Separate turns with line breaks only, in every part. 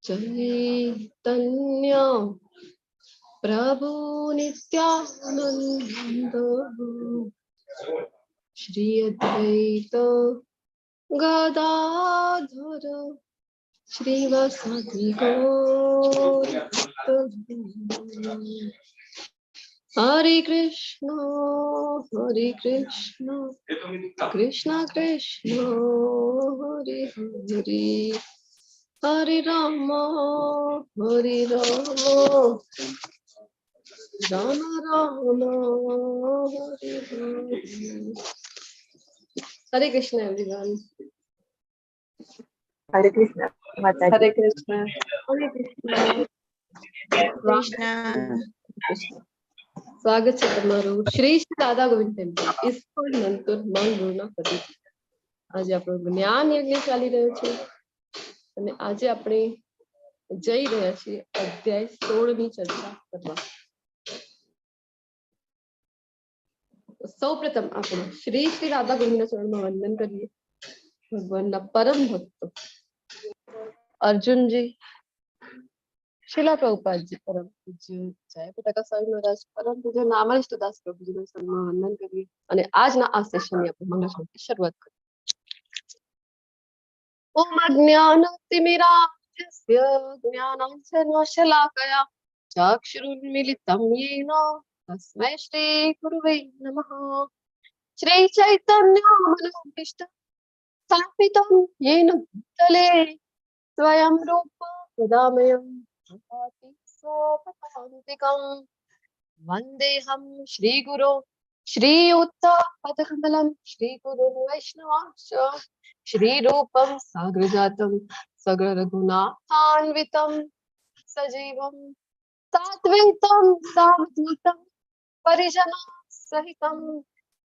चैतन्य प्रभु नित्यानंद श्री अद्वैत गदाधर श्रीवासादि गौर हरे कृष्ण कृष्ण कृष्ण हरे हरे हरे राम राम राम हरे हरे. हरे कृष्ण एवरीवन.
हरे कृष्ण माताजी.
हरे कृष्ण. हरे कृष्ण. સ્વાગત છે તમારું શ્રી શ્રી રાધા ગોવિંદ ટેમ્પલ ઇસ્કોન નંતુર મંગળના પતિ. આજે આપણો જ્ઞાન યજ્ઞ ચાલી રહ્યો છે અને આજે આપણે જઈ રહ્યા છીએ અધ્યાય 16 ની ચર્ચા કરવા. સૌપ્રથમ આપણે શ્રી શ્રી રાધા ગોવિંદના ચરણમાં વંદન કરીએ. ભગવાનના પરમ ભક્તો અર્જુનજી, शिला प्रभुपाद जी, परम पूज्य जय पताका स्वामी महाराज, परम पूज्य नामनिष्ठ दास प्रभुजीનું સન્માન વંદન કરીએ અને આજના આ સેશનની આપણે મંગળ શ્લોકથી શરૂઆત કરીએ. ઓમ અજ્ઞાનતિમિરાન્ધસ્ય જ્ઞાનાંજનશલાકયા ચક્ષુરુન્મિલિतं येन तस्मै श्री गुरुवे नमः. श्री चैतन्यमनोभीष्टं स्थापितं येन भूतले स्वयं रूप सदामयं वन्देऽहं श्रीगुरो श्रीयुक्तपदकमलं श्रीगुरुं वैष्णवांश्च श्रीरूपं साग्रजातं सगरघुनाथान्वितं सजीवं साद्वैतं सावधूतं परिजनं सहितं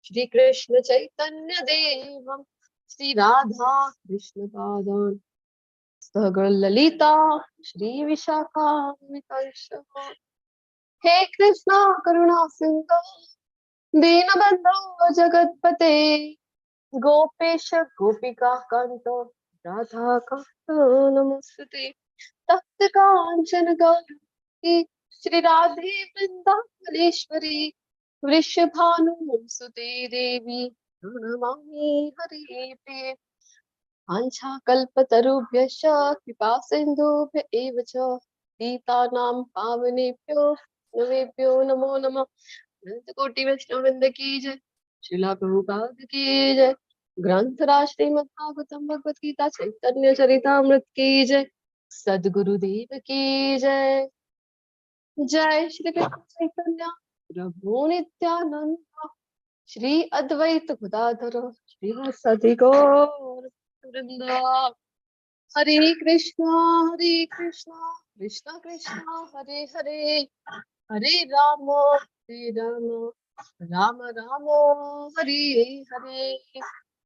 श्रीकृष्ण चैतन्य देवं श्रीराधा कृष्णपादान् ललिता श्री विशाखान्वितांश. हे कृष्णा करुणा सिंधु दीनबंधो जगत्पते गोपेश गोपिका कांत राधा कांत नमस्ते. तप्त कांचन गौरी श्री राधे वृंदावनेश्वरी वृषभानुसुते देवी प्रणमामि हरिप्रिये. वाञ्छाकल्पतरुभ्यश्च कृपासिन्धुभ्य एव च पतितानां पावनेभ्यो वैष्णवेभ्यो नमो नमः. अनंतकोटि वैष्णववृंद की जय. श्रीला प्रभुपाद की जय. ग्रंथराज श्रीमद्भागवतम भगवत गीता चैतन्य चरितामृत की जय. सद्गुरुदेव की जय. जय श्री कृष्ण चैतन्य प्रभु नित्यानंद श्री अद्वैत गदाधर श्रीवासादि गौर वृंदा. Hare Krishna Krishna Krishna Hare Hare Hare Ram Ram Ram Hare Hare.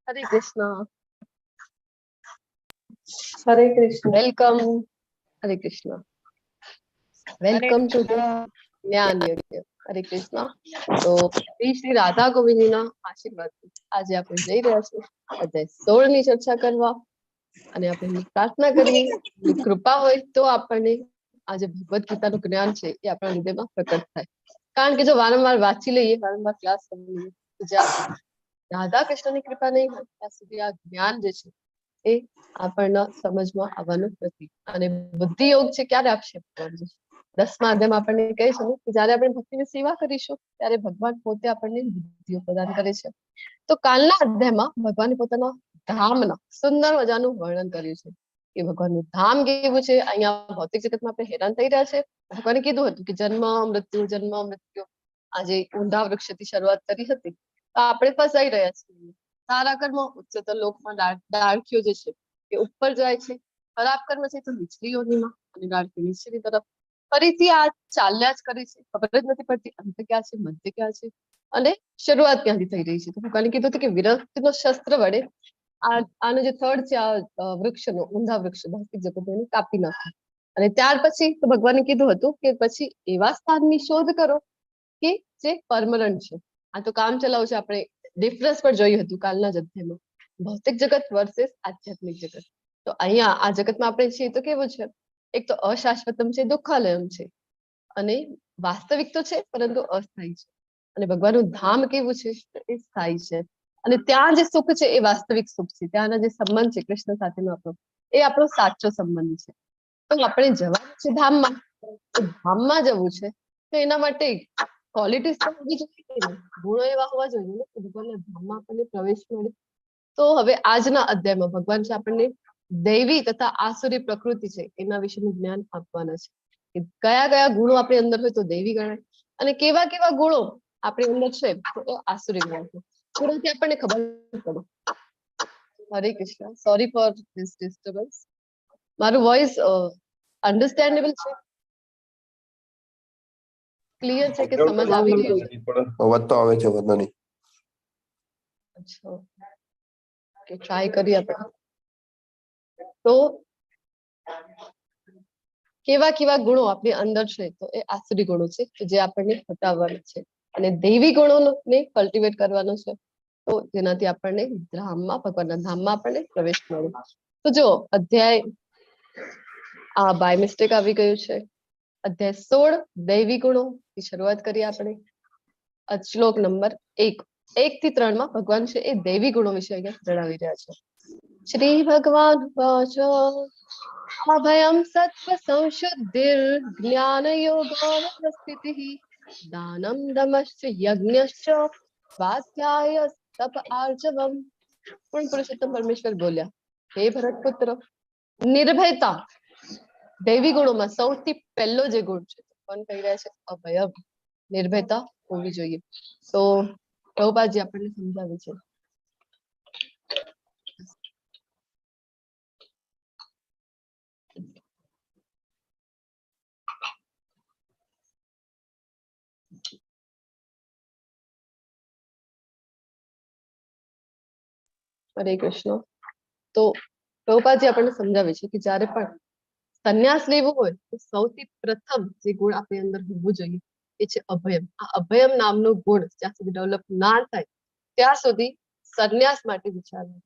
Hare Krishna.
Hare Krishna.
Welcome. Hare Krishna. Welcome to ज्ञान यज्ञ. हरे कृष्णा. તો શ્રી શ્રી રાધા ગોવિંદના આશીર્વાદથી આજે આપણે જઈ રહ્યા છીએ અધ્યાય 16 ની ચર્ચા કરવા અને આપણે પ્રાર્થના કરીએ કૃપા હોય તો આપણને આજે ભગવદ ગીતાનું જ્ઞાન છે એ આપણા હૃદયમાં પ્રકટ થાય. કારણ કે જો વારંવાર વાંચી લઈએ, વારંવાર ક્લાસ કરી લઈએ, જ્યાં રાધા કૃષ્ણની કૃપા નહીં હોય ત્યાં સુધી આ જ્ઞાન જે છે એ આપણને સમજમાં આવવાનું નથી. અને બુદ્ધિ યોગ છે ક્યારે આપશે? 10મા અધ્યાયમાં આપણને કહે છે કે જયારે આપણે ભક્તિની સેવા કરીશું ત્યારે ભગવાન પોતે આપણને બુદ્ધિઓ પ્રદાન કરે છે. તો કાલના અધ્યાયમાં ભગવાને પોતાના ધામના સુંદર મજાનું વર્ણન કર્યું છે કે ભગવાનનું ધામ કેવું છે. અહીંયા ભૌતિક જગતમાં આપણે હેરાન થઈ રહ્યા છે. ભગવાને કીધું હતું કે જન્મ મૃત્યુ આજે ઊંધા વૃક્ષથી શરૂઆત કરી હતી તો આપણે ફસાઈ રહ્યા છીએ. સારા કર્મ ઉચ્ચતર લોકમાં ડાળખીઓ જે છે એ ઉપર જાય છે, ખરાબ કર્મ છે તો નીચલી યોનિમાં અને ડાળખી નીચેની તરફ ફરીથી આ ચાલ્યા જ કરે છે. ખબર જ નથી પડતી અંત ક્યાં છે, મધ્ય ક્યાં છે અને શરૂઆત ક્યાંથી થઈ રહી છે. તો ભગવાને કીધું હતું કે વિરક્તિનો શસ્ત્ર વડે આનો જે થડ છે આ વૃક્ષનો ઊંધા વૃક્ષ ભૌતિક જગતને કાપી નાખો. અને ત્યાર પછી તો ભગવાને કીધું હતું કે પછી એવા સ્થાનની શોધ કરો કે જે પરમનન્ટ છે. આ તો કામ ચલાવ છે. આપણે ડિફરન્સ પર જોયું હતું કાલના જ અધ્યાયમાં, ભૌતિક જગત વર્સેસ આધ્યાત્મિક જગત. તો અહીંયા આ જગતમાં આપણે છીએ તો કેવું છે એક તો અશાશ્વતમ છે, દુઃખાલયમ છે, અને વાસ્તવિક તો છે પરંતુ અસ્થાયી છે. અને ભગવાનનું ધામ કેવું છે? એ સ્થાયી છે. અને ત્યાં જે સુખ છે એ વાસ્તવિક સુખ છે. ત્યાંના જે સંબંધ છે કૃષ્ણ સાથેનો આપણો, એ આપણો સાચો સંબંધ છે. તો આપણે જવાનું છે ધામમાં, તો ધામમાં જવું છે તો એના માટે ક્વોલિટીઝ તો હોવી જોઈએ કે નહીં? ગુણો એવા હોવા જોઈએ ને કે ભગવાનના ધામમાં આપણને પ્રવેશ મળે. તો હવે આજના અધ્યાયમાં ભગવાન છે આપણને દૈવી તથા આસુરી પ્રકૃતિ છે એના વિશેનું જ્ઞાન આપવાના છે. કે કયા કયા ગુણો આપણી અંદર હોય તો દૈવી ગણાય, અને કેવા કેવા ગુણો આપણી અંદર છે તો એ આસુરી ગણાય છે. થોડાથી આપણને ખબર પડે. હરે Krishna, sorry for this disturbance. મારું વોઇસ અન્ડરસ્ટેન્ડેબલ છે? ક્લિયર છે કે સમજ આવી રહી છે?
અવાજ તો આવે છે, વાંધો નહીં.
અચ્છા, કે ટ્રાય કરીએ આપણે. તો કેવા કેવા ગુણો આપણી અંદર છે તો એ આસુરી ગુણો છે કે જે આપણને હટાવવાના છે, અને દૈવી ગુણોને કલ્ટિવેટ કરવાનો છે, તો જેનાથી આપણને ધામમાં, ભગવાનના ધામમાં આપણને પ્રવેશ મળે. તો જો અધ્યાય આ બાય મિસ્ટેક આવી ગયું છે. અધ્યાય 16 દૈવી ગુણો ની શરૂઆત કરીએ આપણે. શ્લોક નંબર 1 થી 3 માં ભગવાન છે એ દૈવી ગુણો વિશે અહીંયા જણાવી રહ્યા છે. શ્રી ભગવાન વાચ અભયમ સત્વ સંશુદ્ધિર જ્ઞાન યોગાવસ્થિતિઃ દાનમ દમશ્ચ યજ્ઞશ્ચ સ્વાધ્યાય તપ આર્જવમ. પૂર્ણ પુરુષોત્તમ પરમેશ્વર બોલ્યા, હે ભરત પુત્ર, નિર્ભયતા દૈવી ગુણોમાં સૌથી પહેલો જે ગુણ છે કોણ કહી રહ્યા છે? અભયમ, નિર્ભયતા હોવી જોઈએ. તો પ્રભુપાદજી આપણને સમજાવે છે. હરે કૃષ્ણ. તો પ્રભુપાદજી આપણને સમજાવે છે કે જ્યારે પણ સંન્યાસ લેવો હોય તો સૌથી પ્રથમ જે ગુણ આપણી અંદર હોવું જોઈએ એ છે અભયમ. આ અભયમ નામનો ગુણ જ્યાં સુધી ડેવલપ ના થાય ત્યાં સુધી સંન્યાસ માટે વિચારવું.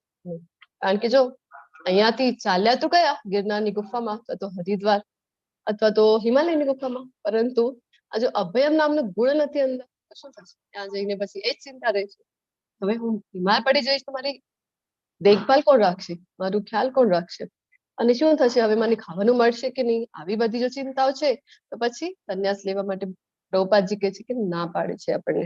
કારણ કે જો અહીંયાથી ચાલ્યા તો ગયા ગિરનારની ગુફામાં, અથવા તો હરિદ્વાર, અથવા તો હિમાલયની ગુફામાં, પરંતુ આ જો અભયમ નામનો ગુણ નથી અંદર તો શું થશે? ત્યાં જઈને પછી એ જ ચિંતા રહેશે, હવે હું બીમાર પડી જઈશ તો મારી દેખભાલ કોણ રાખશે? મારું ખ્યાલ કોણ રાખશે? અને શું થશે? હવે મને ખાવાનું મળશે કે નહીં? આવી બધી જો ચિંતાઓ છે તો પછી સંન્યાસ લેવા માટે પ્રભુપાદજી કહે છે કે ના પાડે છે આપણને.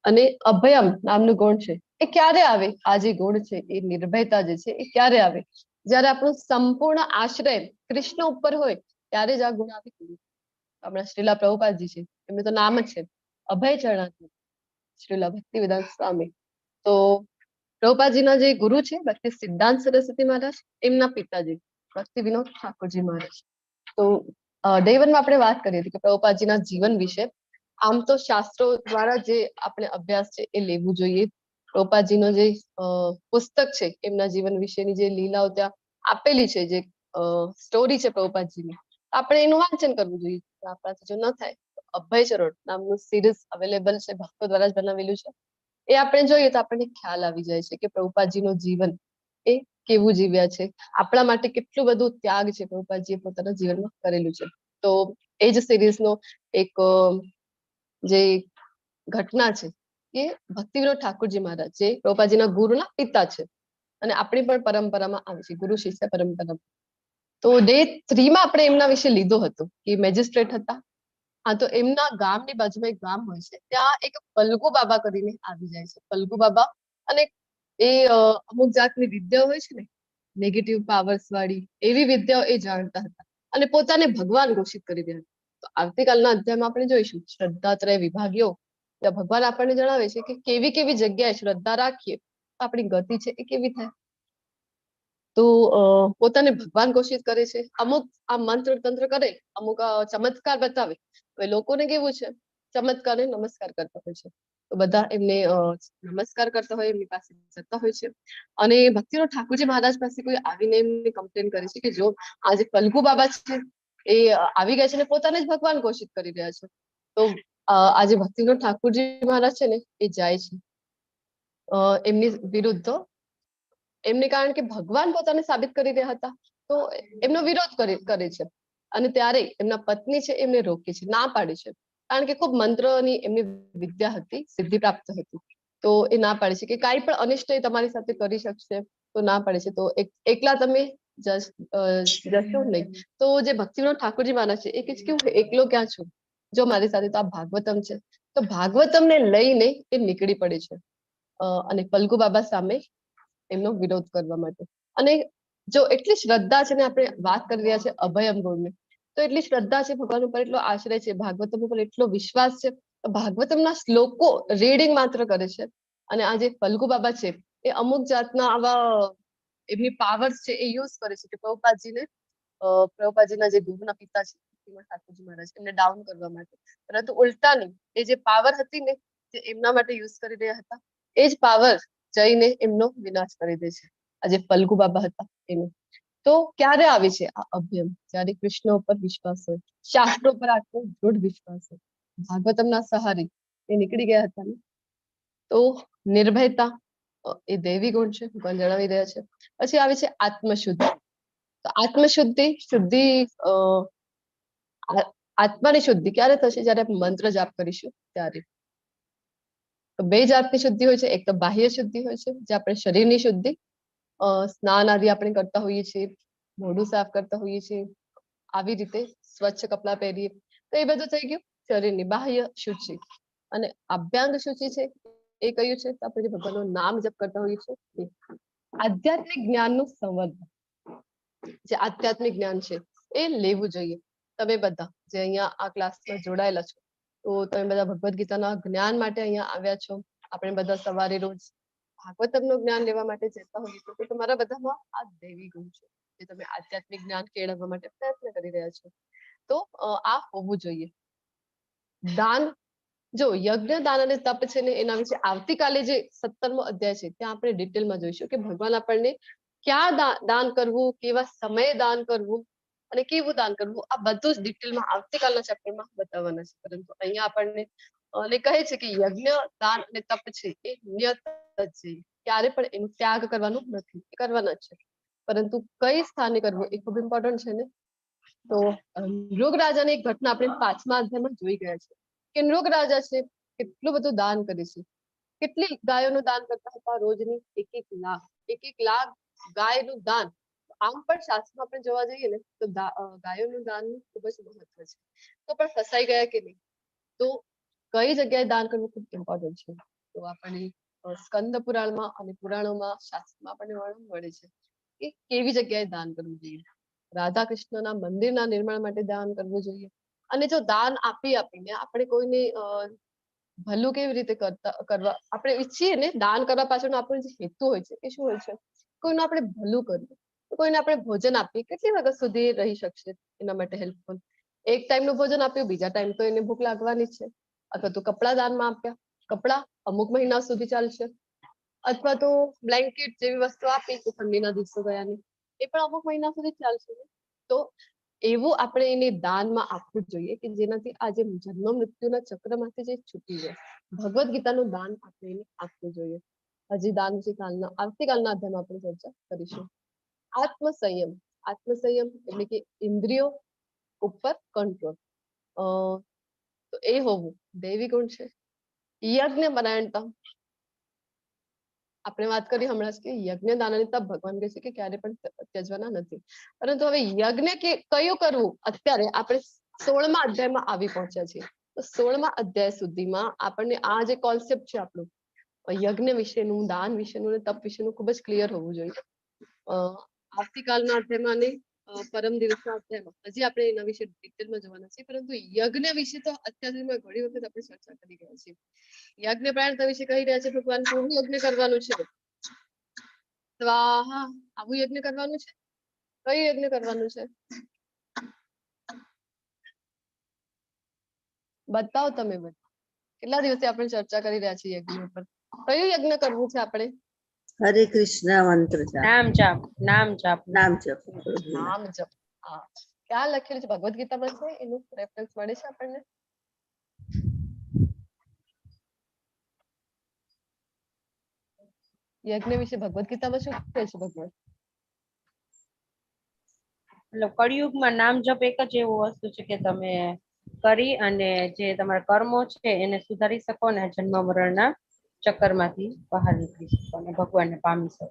અને અભયમ નામનું ગુણ છે એ ક્યારે આવે? આ જે ગુણ છે એ નિર્ભયતા જે છે એ ક્યારે આવે? જ્યારે આપણું સંપૂર્ણ આશ્રય કૃષ્ણ ઉપર હોય ત્યારે જ આ ગુણ આવી ગયું. આપણા શ્રીલા પ્રભુપાદજી છે, એમનું તો નામ જ છે અભય ચરણાર્થી, શ્રીલા ભક્તિવેદાંત સ્વામી. તો પ્રભુપાદજીના જે ગુરુ છે ભક્તિ સિદ્ધાંત સરસ્વતી મહારાજ, એમના પિતાજી ભક્તિ વિનોદ ઠાકોરજી મહારાજ. તો ડે 1 માં આપણે વાત કરી હતી કે પ્રભુપાદજીના જીવન વિશે. આમ તો શાસ્ત્રો દ્વારા જે આપણે અભ્યાસ છે એ લેવું જોઈએ. પ્રભુપાદજીનો જે પુસ્તક છે એમના જીવન વિશેની જે લીલાઓ ત્યાં આપેલી છે, જે સ્ટોરી છે પ્રભુપાદજીની, આપણે એનું વાંચન કરવું જોઈએ. આપણાથી જો ન થાય તો અભય ચરણ નામનું સિરીઝ અવેલેબલ છે, ભક્તો દ્વારા જ બનાવેલું છે. એ આપણે જોઈએ તો આપણને ખ્યાલ આવી જાય છે કે પ્રભુપાદજીનું જીવન એ કેવું જીવ્યા છે, આપણા માટે કેટલું બધું ત્યાગ છે પ્રભુપાદજીએ પોતાના જીવનમાં કરેલું છે. તો એ જ સિરીઝનો એક જે ઘટના છે એ ભક્તિ વિનોદ ઠાકોરજી મહારાજ, જે પ્રભુપાદજીના ગુરુના પિતા છે અને આપણી પણ પરંપરામાં આવે છે, ગુરુ શિષ્ય પરંપરા. તો ડે 3 માં આપણે એમના વિશે લીધો હતો કે મેજિસ્ટ્રેટ હતા. હા, તો એમના ગામની બાજુમાં એક ગામ હોય છે, ત્યાં એક પલગુ બાબા કરીને આવી જાય છે. પલગુ બાબા, અને એ અમુક જાતની વિદ્યા હોય છે ને, નેગેટિવ પાવર્સ વાળી એવી વિદ્યાઓ એ જાણતા હતા અને પોતાને ભગવાન ઘોષિત કરી દે. તો આવતીકાલના અધ્યાયમાં આપણે જોઈશું શ્રદ્ધાત્રય વિભાગીઓ. ત્યાં ભગવાન આપણને જણાવે છે કે કેવી કેવી જગ્યાએ શ્રદ્ધા રાખીએ તો આપણી ગતિ છે એ કેવી થાય. તો પોતાને ભગવાન ઘોષિત કરે છે. અમુક આ મંત્ર તંત્ર કરે, અમુક ચમત્કાર બતાવે. હવે લોકોને કેવું છે, ચમત્કારને નમસ્કાર કરતા હોય છે, તો બધા એમને નમસ્કાર કરતા હોય, એમની પાસે જતા હોય છે. અને ભક્તિવિનોદ ઠાકોરજી મહારાજ પાસે કોઈ આવીને એમને કમ્પ્લેન કરે છે કે જો આ જે પલગુ બાબા છે એ આવી ગયા છે ને પોતાને જ ભગવાન ઘોષિત કરી રહ્યા છે. તો આજે ભક્તિવિનોદ ઠાકોરજી મહારાજ છે ને એ જાય છે એમની વિરુદ્ધ. એમને કારણ કે ભગવાન પોતાને સાબિત કરી રહ્યા હતા, તો એમનો વિરોધ કરે છે. અને ત્યારે એમના પત્ની છે એમને રોકી છે, ના પાડી છે, કારણ કે ખૂબ મંત્રની એમની વિદ્યા હતી, સિદ્ધિ પ્રાપ્ત હતી. તો એ ના પાડે છે કે કાંઈ પણ અનિષ્ટ એ તમારી સાથે કરી શકશે, તો ના પાડે છે. તો એકલા તમે જશો નહીં. તો જે ભક્તિવિનોદ ઠાકોરજી મહારાજ છે એ કહે છે કે હું એકલો ક્યાં છું, જો મારી સાથે તો આ ભાગવતમ છે. તો ભાગવતમને લઈને એ નીકળી પડે છે અને ફલ્ગુ બાબા સામે એમનો વિરોધ કરવા માટે. અને જો એટલી શ્રદ્ધા છે ને, આપણે વાત કરી રહ્યા છે અભયમ ગુણની, તો એટલી શ્રદ્ધા છે, ભગવાન ઉપર એટલો આશ્રય છે, ભાગવતમ ઉપર એટલો વિશ્વાસ છે, ભાગવતમના શ્લોકો રીડિંગ માત્ર કરે છે. અને આ જે ફલ્ગુ બાબા છે એ અમુક જાતના આવા એમની પાવર્સ છે એ યુઝ કરે છે કે પ્રભુપાદજીના જે ગુરુના પિતા છે ઠાકોરજી મહારાજ, એમને ડાઉન કરવા માટે. પરંતુ ઉલટાની એ જે પાવર હતી ને, જે એમના માટે યુઝ કરી રહ્યા હતા, એ જ પાવર જઈને એમનો વિનાશ કરી દે છે, આ જે ફલ્ગુ બાબા હતા એનું. તો ક્યારે આવે છે આ અભયમ? જ્યારે કૃષ્ણ ઉપર વિશ્વાસ હોય, શાસ્ત્રો પર આટલો દૃઢ વિશ્વાસ હોય, ભાગવતમના સહારે એ નીકળી ગયા હતા ને. તો નિર્ભયતા એ દૈવી ગુણ છે, ભગવાન જણાવી રહ્યા છે. પછી આવે છે આત્મશુદ્ધિ. તો આત્મશુદ્ધિ આત્માની શુદ્ધિ ક્યારે થશે? જ્યારે આપણે મંત્ર જાપ કરીશું ત્યારે. તો બે જાતની શુદ્ધિ હોય છે. એક તો બાહ્ય શુદ્ધિ હોય છે, જે આપણે શરીરની શુદ્ધિ, સ્નાન આદિ આપણે કરતા હોઈએ છીએ, મોઢું સાફ કરતા હોઈએ છીએ, આવી રીતે સ્વચ્છ કપડાં પહેરીએ, તો એ બધું થઈ ગયું શરીરની બાહ્ય શુચિ. અને અભ્યાંગ શુચિ છે એ કયું છે? તો આપણે જે ભગવાનનું નામ જપ કરતા હોઈએ છીએ. આધ્યાત્મિક જ્ઞાનનું સંવર્ધન, જે આધ્યાત્મિક જ્ઞાન છે એ લેવું જોઈએ. તમે બધા જે અહીંયા આ ક્લાસમાં જોડાયેલા છો, તો તમે બધા ભગવદ્ ગીતાના જ્ઞાન માટે અહીંયા આવ્યા છો. આપણે બધા સવારે રોજ ભાગવતમનું જ્ઞાન લેવા માટે જતા હોઈએ છીએ, તો તમારા બધામાં આ દૈવી ગુણ છે, જે તમે આધ્યાત્મિક જ્ઞાન કેળવવા માટે પ્રયત્ન કરી રહ્યા છો. તો આ હોવું જોઈએ. દાન, જો યજ્ઞ, દાન અને તપ છે ને, એના વિશે આવતીકાલે જે 17મો અધ્યાય છે ત્યાં આપણે ડિટેલમાં જોઈશું કે ભગવાન આપણને ક્યાં દાન કરવું, કેવા સમયે દાન કરવું અને કેવું દાન કરવું, આ બધું જ ડિટેલમાં આવતીકાલના ચેપ્ટરમાં બતાવવાના છે. પરંતુ અહીંયા આપણને કહે છે કે યજ્ઞ, દાન અને તપ છે એ નિયત છે, ક્યારે પણ એનો ત્યાગ કરવાનો નથી, કરવાના છે. પરંતુ કઈ સ્થાને કરવું એ ખૂબ ઇમ્પોર્ટન્ટ છે ને. તો નૃગ રાજાની એક ઘટના આપણે 5મા અધ્યાયમાં જોઈ ગયા છે કે નૃગ રાજા છે કેટલું બધું દાન કરે છે. કેટલી ગાયોનું દાન કરતા હતા રોજની? 1 લાખ ગાયનું દાન. આમ પણ શાસ્ત્રમાં આપણે જોવા જઈએ ને તો ગાયોનું દાનનું ખૂબ જ મહત્વ છે. તો પણ ફસાઈ ગયા કે નહીં? તો કઈ જગ્યાએ દાન કરવું ખૂબ ઇમ્પોર્ટન્ટ છે? તો આપણને સ્કંદ પુરાણમાં અને પુરાણોમાં, શાસ્ત્રમાં આપણને વર્ણન મળે છે કે કેવી જગ્યાએ દાન કરવું જોઈએ. રાધા કૃષ્ણના મંદિરના નિર્માણ માટે દાન કરવું જોઈએ. અને જો દાન આપીને આપણે કોઈને ભલું કેવી રીતે કરવા આપણે ઈચ્છીએ ને, દાન કરવા પાછળનો આપણો જે હેતુ હોય છે એ શું હોય છે? કોઈનું આપણે ભલું કરવું. કોઈને આપણે ભોજન આપીએ, કેટલી વખત સુધી રહી શકશે એના માટે હેલ્પફુલ? એક ટાઈમનું ભોજન આપ્યું, બીજા ટાઈમ તો એને ભૂખ લાગવાની છે. અથવા તો કપડા દાનમાં આપ્યા, કપડા અમુક મહિના સુધી ચાલશે. અથવા તો બ્લેન્કેટ જેવી વસ્તુ આપી કે ઠંડીના દિવસો ગયા ને, એ પણ અમુક મહિના સુધી ચાલશે. તો એવું આપણે એને દાનમાં આપવું જોઈએ કે જેનાથી આ જે જન્મ મૃત્યુના ચક્રમાંથી જે છૂટી જાય. ભગવદ્ ગીતાનું દાન આપણે એને આપવું જોઈએ. હજી દાન વિશે આવતીકાલના અધ્યાયમાં આપણે ચર્ચા કરીશું. આત્મસંયમ. આત્મસંયમ એટલે કે ઇન્દ્રિયો ઉપર કંટ્રોલ. તો એ હોવું દૈવી ગુણ છે. યજ્ઞ પરાયણતા, આપણે વાત કરી હમણાં કે યજ્ઞ, દાન અને તપ ભગવાન કહે છે કે ક્યારે પણ ત્યજવાના નથી. પરંતુ હવે યજ્ઞ કયું કરવું? અત્યારે આપણે 16મા અધ્યાયમાં આવી પહોંચ્યા છીએ. તો 16મા અધ્યાય સુધીમાં આપણને આ જે કોન્સેપ્ટ છે આપણું યજ્ઞ વિશેનું, દાન વિશેનું અને તપ વિશેનું ખૂબ જ ક્લિયર હોવું જોઈએ. આવતીકાલના અધ્યાયમાં અને પરમ દિવસના અધ્યાયમાં હજી આપણે એના વિશે ડિટેલમાં જોવાના છીએ. પરંતુ યજ્ઞ વિશે તો અત્યાર સુધીમાં ઘણી વખત આપણે ચર્ચા કરી રહ્યા છીએ. યજ્ઞ પ્રાણતા વિશે કહી રહ્યા છે ભગવાન, કેવું યજ્ઞ કરવાનું છે? સ્વાહા, આવું યજ્ઞ કરવાનું છે. કયું યજ્ઞ કરવાનું છે? બતાવો તમે બધા. કેટલા દિવસે આપણે ચર્ચા કરી રહ્યા છીએ યજ્ઞ ઉપર. કયું યજ્ઞ કરવું છે આપણે?
હરે કૃષ્ણ મંત્ર જાપ,
નામ જાપ, નામ જાપ,
નામ જપ.
નામ જપ. હા, ક્યાં લખેલું છે? ભગવદ્ ગીતામાં છે, એનું રેફરન્સ મળે છે આપણને? યજ્ઞ વિશે ભગવદ્ ગીતામાં શું કહે છે ભગવાન?
એટલે કળિયુગમાં નામ જપ એક જ એવું વસ્તુ છે કે તમે કરી અને જે તમારા કર્મો છે એને સુધારી શકો ને જન્મ મરણના ચક્કરમાંથી બહાર નીકળી શકો અને ભગવાનને પામી શકો.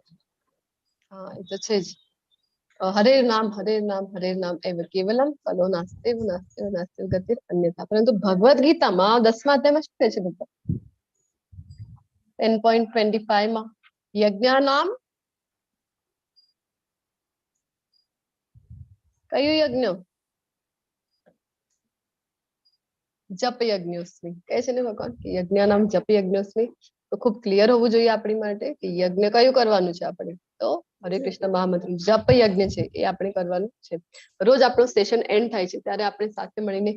હા એ તો છે જ. હરે નામ હરે નામ એવ કેવલમ ફલો નાસ્તે નાસ્તે નાસ્તે ગતિ અન્યથા. પરંતુ ભગવદ ગીતામાં 10મા અધ્યાયમાં શું કહે છે બધા? 10.25 માં યજ્ઞાનામ, કયું યજ્ઞ? જપ યજ્ઞોસ્મી કહે છે ને ભગવાન કે યજ્ઞાનામ જપ યજ્ઞોસ્મી. તો ખૂબ ક્લિયર હોવું જોઈએ આપણી માટે કે યજ્ઞ કયું કરવાનું છે આપણે. તો હરે કૃષ્ણ મહામંત્ર જપ યજ્ઞ છે એ આપણે કરવાનું છે. રોજ આપણું સેશન એન્ડ થાય છે ત્યારે આપણે સાથે મળીને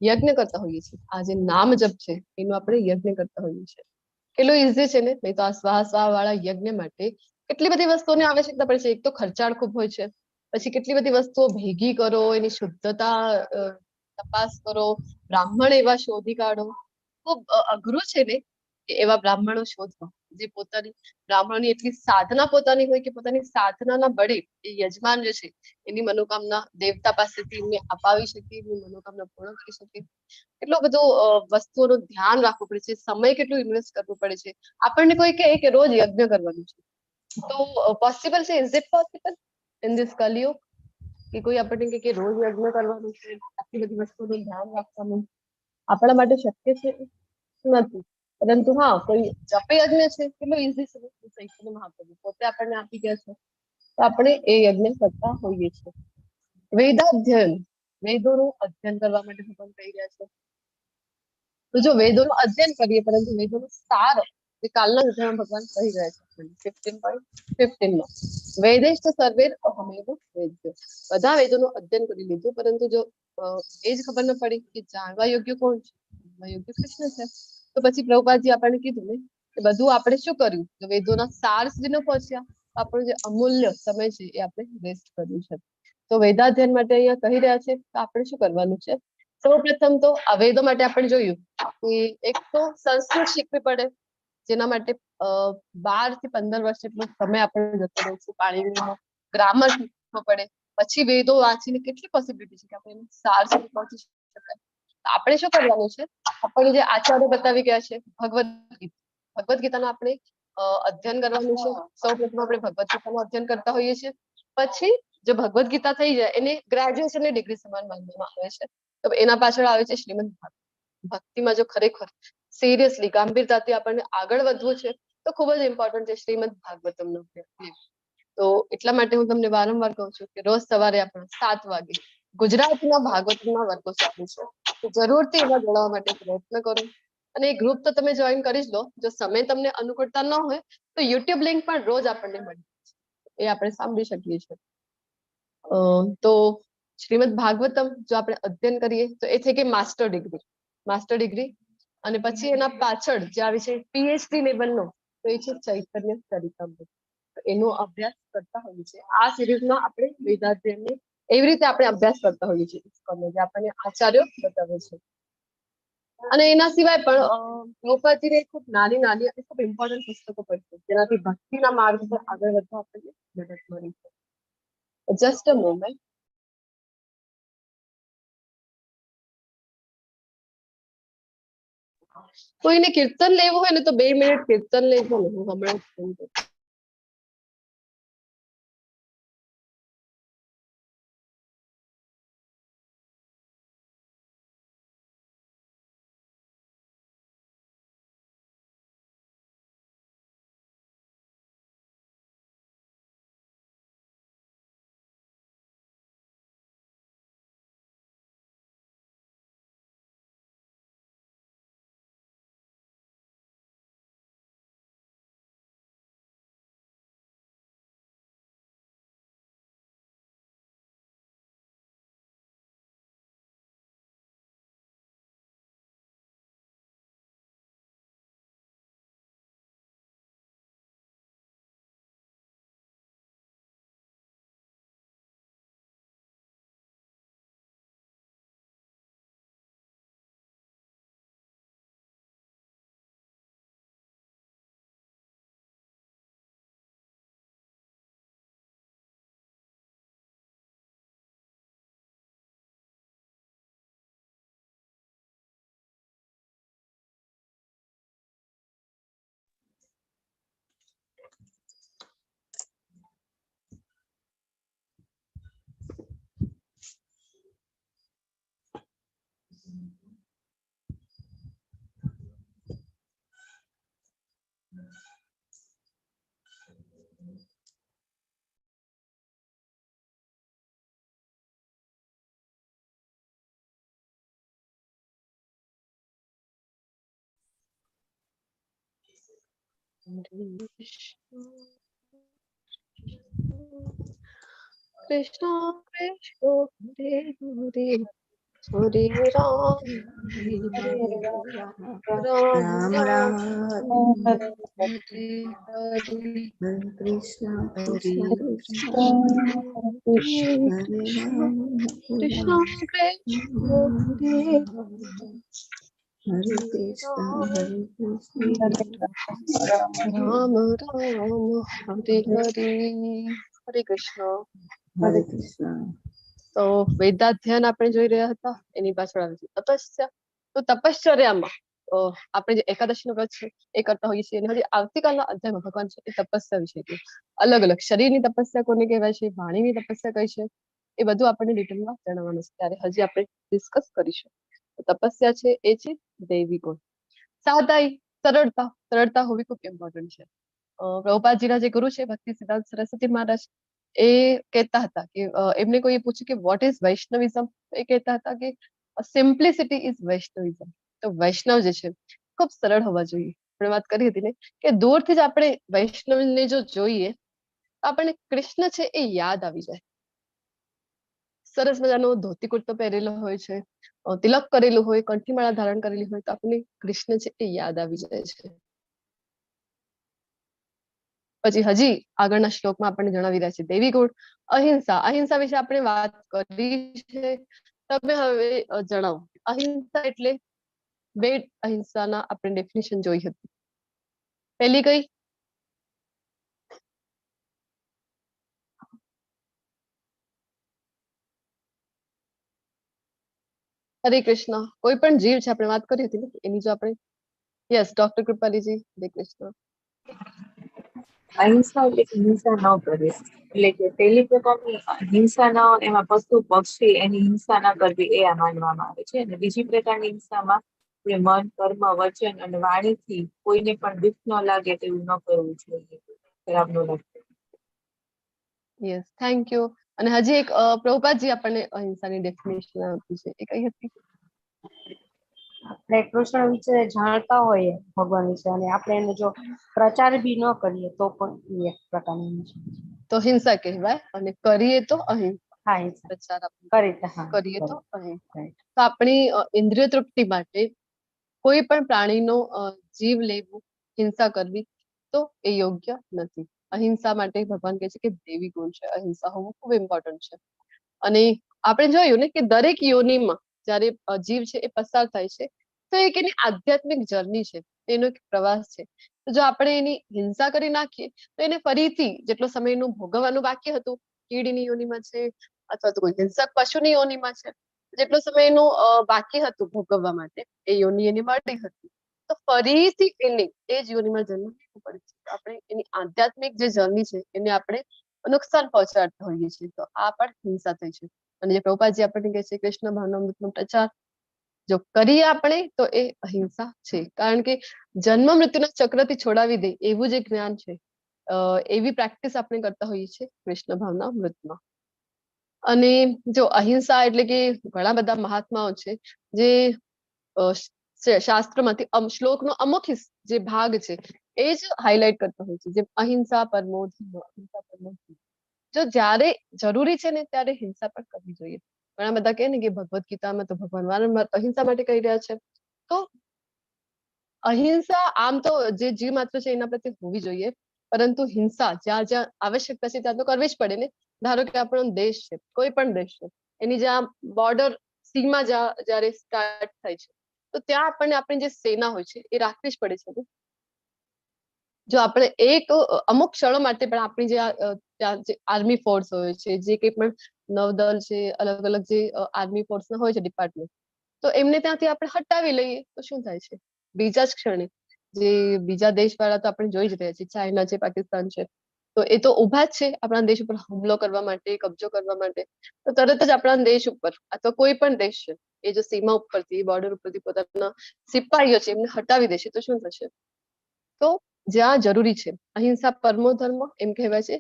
યજ્ઞ કરતા હોઈએ છીએ. આ જે નામ જપ છે એનું આપણે યજ્ઞ કરતા હોઈએ છીએ. કેટલું ઈઝી છે ને. નહીં તો આ સ્વાહ સ્વાહ વાળા યજ્ઞ માટે કેટલી બધી વસ્તુઓની આવશ્યકતા પડે છે. એક તો ખર્ચાળ ખૂબ હોય છે, પછી કેટલી બધી વસ્તુઓ ભેગી કરો, એની શુદ્ધતા તપાસ કરો, બ્રાહ્મણ એવા શોધી કાઢો. ખૂબ અઘરું છે ને કે એવા બ્રાહ્મણો શોધવા જે પોતાની બ્રાહ્મણની એટલી સાધના પોતાની હોય કે પોતાની સાધનાના બળે એ યજમાન જે છે એની મનોકામના દેવતા પાસેથી એમને અપાવી શકે, એની મનોકામના પૂર્ણ કરી શકે. એટલું બધું વસ્તુઓનું ધ્યાન રાખવું પડે છે, સમય કેટલું ઇન્વેસ્ટ કરવું પડે છે. આપણને કોઈ કહે કે રોજ યજ્ઞ કરવાનું છે તો પોસિબલ છે? Is it possible in this Kalyug કે કોઈ આપણને કહે કે રોજ યજ્ઞ કરવાનું છે, આટલી બધી વસ્તુઓનું ધ્યાન રાખવાનું આપણા માટે શક્ય છે? નથી. પરંતુ હા કોઈ જપ યજ્ઞ છે કેટલું ઈઝી છે. ચૈતન્ય મહાપ્રભુ પોતે આપણને આપી ગયા છે તો આપણે એ યજ્ઞ કરતા હોઈએ છીએ. વેદાધ્યયન, વેદોનું અધ્યયન કરવા માટે ભગવાન કહી રહ્યા છે. તો જો વેદોનું અધ્યયન કરીએ પરંતુ વેદોનો સાર જે કાલના અધ્યાયમાં ભગવાન કહી રહ્યા છે 15.15 માં વેદેશ્ચ સર્વેર અહમેવ વેદ્યો. બધા વેદોનું અધ્યયન કરી લીધું પરંતુ જો એ જ ખબર ન પડી કે જાણવા યોગ્ય કોણ છે? જાણવા યોગ્ય કૃષ્ણ છે. તો પછી પ્રભુપાદજી આપણને કીધું ને કે બધું આપણે શું કર્યું? જો વેદોના સાર સુધી ન પહોંચ્યા તો આપણો જે અમૂલ્ય સમય છે એ આપણે વેસ્ટ કર્યું છે. તો વેદાધ્યયન માટે અહીંયા કહી રહ્યા છે તો આપણે શું કરવાનું છે? સૌપ્રથમ તો આ વેદો માટે આપણે જોયું કે એક તો સંસ્કૃત શીખવી પડે, જેના માટે 12 થી 15 વર્ષ જેટલો સમય આપણે જતો રહે છે. પાણીનો ગ્રામર શીખવો પડે. પછી વેદો વાંચીને કેટલી પોસિબિલિટી છે કે આપણે એનો સાર સુધી પહોંચી શકાય. આપણે શું કરવાનું છે? આપણને જે આચાર્ય બતાવી ગયા છે ભગવદ ગીતાનું આપણે અધ્યયન કરવાનું છે. સૌપ્રથમ આપણે ભગવદ ગીતાનું અધ્યયન કરતા હોઈએ છીએ. પછી જો ભગવદ ગીતા થઈ જાય એને ગ્રેજ્યુએશનની ડિગ્રી સમાન માનવામાં આવે છે. તો એના પાછળ આવે છે શ્રીમદ ભાગવત. ભક્તિમાં જો ખરેખર સિરિયસલી ગંભીરતાથી આપણને આગળ વધવું છે તો ખૂબ જ ઇમ્પોર્ટન્ટ છે શ્રીમદ ભાગવતમનો અધ્યયન. તો એટલા માટે હું તમને વારંવાર કહું છું કે રોજ સવારે આપણે 7 વાગે ગુજરાતીના ભાગવતના વર્ગો ચાલુ છે તો જરૂરથી એમાં જોડાવા માટે પ્રયત્ન કરો. અને એ ગ્રુપ તો તમે જોઈન કરી જ લો. જો સમય તમને અનુકૂળતા ન હોય તો યુટ્યુબ લિંક પણ રોજ આપણને મળી એ આપણે સાંભળી શકીએ છીએ. તો શ્રીમદ ભાગવતમ જો આપણે અધ્યયન કરીએ તો એ થઈ ગઈ માસ્ટર ડિગ્રી. અને પછી એના પાછળ જે આવે છે પીએચડી લેવલનો તો એ છે ચૈતન્ય ચરિતામૃત. એનો અભ્યાસ કરતા હોઈએ છીએ. આ સિરીઝમાં આપણે વેદાધ્યયનને એવી રીતે આપણે અભ્યાસ કરતા હોઈએ છીએ જે આપણને આચાર્યો બતાવે છે. અને એના સિવાય પણ દ્રૌપદીને ખૂબ નાની અને ખૂબ ઇમ્પોર્ટન્ટ પુસ્તકો પડશે જેનાથી ભક્તિના માર્ગ પર આગળ વધવા આપણને મદદ મળી છે. Just a moment. કોઈને કીર્તન લેવું હોય ને તો 2 મિનિટ કીર્તન લેજો ને હું હમણાં જ ફોન કરું. कृष्ण कृष्ण हरे हरे हरे राम हरे राम
राम
राम
राम
हरे हरे
हरे कृष्ण
हरे
कृष्ण
कृष्ण
हरे राम हरे
कृष्ण
राम
कृष्ण हरे
हरे
हरे
कृष्ण
राम
हरे
राम राम हरे हरे हरे कृष्ण
हरे कृष्ण
તો વેદાધ્યાન આપણે જોઈ રહ્યા હતા એની પાછળ આવે છે તપસ્યા. તો તપશ્ચર્યામાં આપણે જે એકાદશીનું વ્રત છે એ કરતા હોઈએ છીએ અને હજી આવતીકાલના અધ્યાયમાં ભગવાન છે એ તપસ્યા વિશે કહે. અલગ અલગ શરીરની તપસ્યા કોને કહેવાય છે, વાણીની તપસ્યા કઈ છે, એ બધું આપણને ડિટેલમાં જણાવવાનું છે. ત્યારે હજી આપણે ડિસ્કસ કરીશું. તો તપસ્યા છે એ છે દૈવી ગુણ. સાદાઈ, સરળતા. સરળતા હોવી ખૂબ ઇમ્પોર્ટન્ટ છે. પ્રભુપાદજીના જે ગુરુ છે ભક્તિ સિદ્ધાંત સરસ્વતી મહારાજ, એ કહેતા હતા કે એમને કોઈ પૂછ્યું કે વોટ ઇઝ વૈષ્ણવિઝમ, એ કહેતા હતા કે સિમ્પ્લિસિટી ઇઝ વૈષ્ણવિઝમ. તો વૈષ્ણવ જે છે ખૂબ સરળ હોવા જોઈએ. આપણે વાત કરી હતી ને કે દૂરથી જ આપણે વૈષ્ણવને જો જોઈએ તો આપણને કૃષ્ણ છે એ યાદ આવી જાય. સરસ મજાનો ધોતી કુર્તો પહેરેલો હોય છે, તિલક કરેલું હોય, કંઠીમાળા ધારણ કરેલી હોય તો આપણને કૃષ્ણ છે એ યાદ આવી જાય છે. પછી હજી આગળના શ્લોકમાં આપણને જણાવી રહ્યા છે દૈવી ગુણ. અહિંસા. અહિંસા વિશે આપણે વાત કરી છે. તમે હવે જણાવો અહિંસા એટલે બે અહિંસાના આપણે ડેફિનેશન જોઈ હતી. પહેલી કઈ? હરે કૃષ્ણ. કોઈ પણ જીવ છે આપણે વાત કરી હતી ને એની જો આપણે યસ ડોક્ટર કૃપાલીજી હરે કૃષ્ણ.
અહિંસા એટલે કે હિંસા ન કરવી. એટલે કે પેલી પ્રકારની હિંસા ન, એમાં પશુ પક્ષી એની હિંસા ન કરવી એ આ માનવામાં આવે છે. અને બીજી પ્રકારની હિંસામાં આપણે મન, કર્મ, વચન અને વાણીથી કોઈને પણ દુઃખ ન લાગે તેવું ન કરવું જોઈએ. ખરાબ ન લાગે.
Yes thank you. અને હજી એક પ્રભુપાદજી આપણને અહિંસાની ડેફિનેશન આપી છે એ કઈ હતી?
આપણે કૃષ્ણ વિશે જાણતા હોઈએ ભગવાન વિશે અને આપણે એને જો પ્રચાર બી ન કરીએ તો પણ એ એક પ્રકારની હિંસા છે.
તો હિંસા કહેવાય. અને કરીએ તો અહિંસા.
હા હિંસા
પ્રચાર આપણે
હા
કરીએ તો અહિંસા.
right.
તો આપણી ઇન્દ્રિય તૃપ્તિ માટે કોઈ પણ પ્રાણીનો જીવ લેવું, હિંસા કરવી તો એ યોગ્ય નથી. અહિંસા માટે ભગવાન કહે છે કે દેવી ગુણ છે, અહિંસા હોવું ખૂબ ઇમ્પોર્ટન્ટ છે. અને આપણે જોયું ને કે દરેક યોનિમાં જ્યારે જીવ છે એ પસાર થાય છે તો એક એની આધ્યાત્મિક જર્ની છે, એનો એક પ્રવાસ છે. તો જો આપણે એની હિંસા કરી નાખીએ તો એને ફરીથી જેટલો સમય એનું ભોગવવાનું બાકી હતું, કીડીની યોનિમાં છે અથવા તો કોઈ હિંસક પશુની યોનિમાં છે, જેટલો સમય એનું બાકી હતું ભોગવવા માટે એ યોનિ એને મળી હતી, તો ફરીથી એને એ જ યોનિમાં જન્મ લેવો પડે છે. તો આપણે એની આધ્યાત્મિક જે જર્ની છે એને આપણે નુકસાન પહોંચાડતા હોઈએ છીએ. તો આ પણ હિંસા થઈ છે. અને જે પ્રભુપાદજી આપણને કહે છે કૃષ્ણ ભાવનામૃતનો પ્રચાર જો કરીએ આપણે તો એ અહિંસા છે. કારણ કે જન્મ મૃત્યુના ચક્રથી છોડાવી દે એવું જે જ્ઞાન છે, એવી પ્રેક્ટિસ આપણે કરતા હોઈએ છીએ કૃષ્ણ ભાવનામૃતમાં. અને જો અહિંસા એટલે કે ઘણા બધા મહાત્માઓ છે જે શાસ્ત્રમાંથી શ્લોકનો અમુક જે ભાગ છે એ જ હાઇલાઇટ કરતા હોય છે, જેમ અહિંસા પરમો ધર્મ, અહિંસા પરમો ધર્મ. જો જ્યારે જરૂરી છે ને ત્યારે હિંસા પણ કરવી જોઈએ. ઘણા બધા કહે ને કે ભગવદ ગીતામાં તો ભગવાન વારંવાર અહિંસા માટે કહી રહ્યા છે. તો અહિંસા આમ તો જે જીવ માત્ર છે એના પ્રત્યે હોવી જોઈએ, પરંતુ હિંસા જ્યાં જ્યાં આવશ્યકતા છે ત્યાં તો કરવી જ પડે ને. ધારો કે આપણો દેશ છે, કોઈ પણ દેશ છે, એની જ્યાં બોર્ડર સીમા જ્યારે સ્ટાર્ટ થાય છે તો ત્યાં આપણને આપણી જે સેના હોય છે એ રાખવી જ પડે છે. જો આપણે એક અમુક ક્ષણો માટે પણ આપણી જે આર્મી ફોર્સ હોય છે, જે કંઈ પણ નવદળ છે, અલગ અલગ જે આર્મી ફોર્સ ના હોય છે ડિપાર્ટમેન્ટ, તો એમને ત્યાંથી આપણે હટાવી લઈએ તો શું થાય છે? બીજા જ ક્ષણે જે બીજા દેશ વાળા તો આપણે જોઈ જ રહ્યા છીએ, ચાઇના છે, પાકિસ્તાન છે, તો એ તો ઉભા જ છે આપણા દેશ ઉપર હુમલો કરવા માટે, કબજો કરવા માટે. તો તરત જ આપણા દેશ ઉપર અથવા કોઈ પણ દેશ છે એ જો સીમા ઉપરથી, બોર્ડર ઉપરથી પોતાના સિપાહીઓ છે એમને હટાવી દેશે તો શું થશે? તો જ્યાં જરૂરી છે અહિંસા પરમો ધર્મ એમ કહેવાય છે,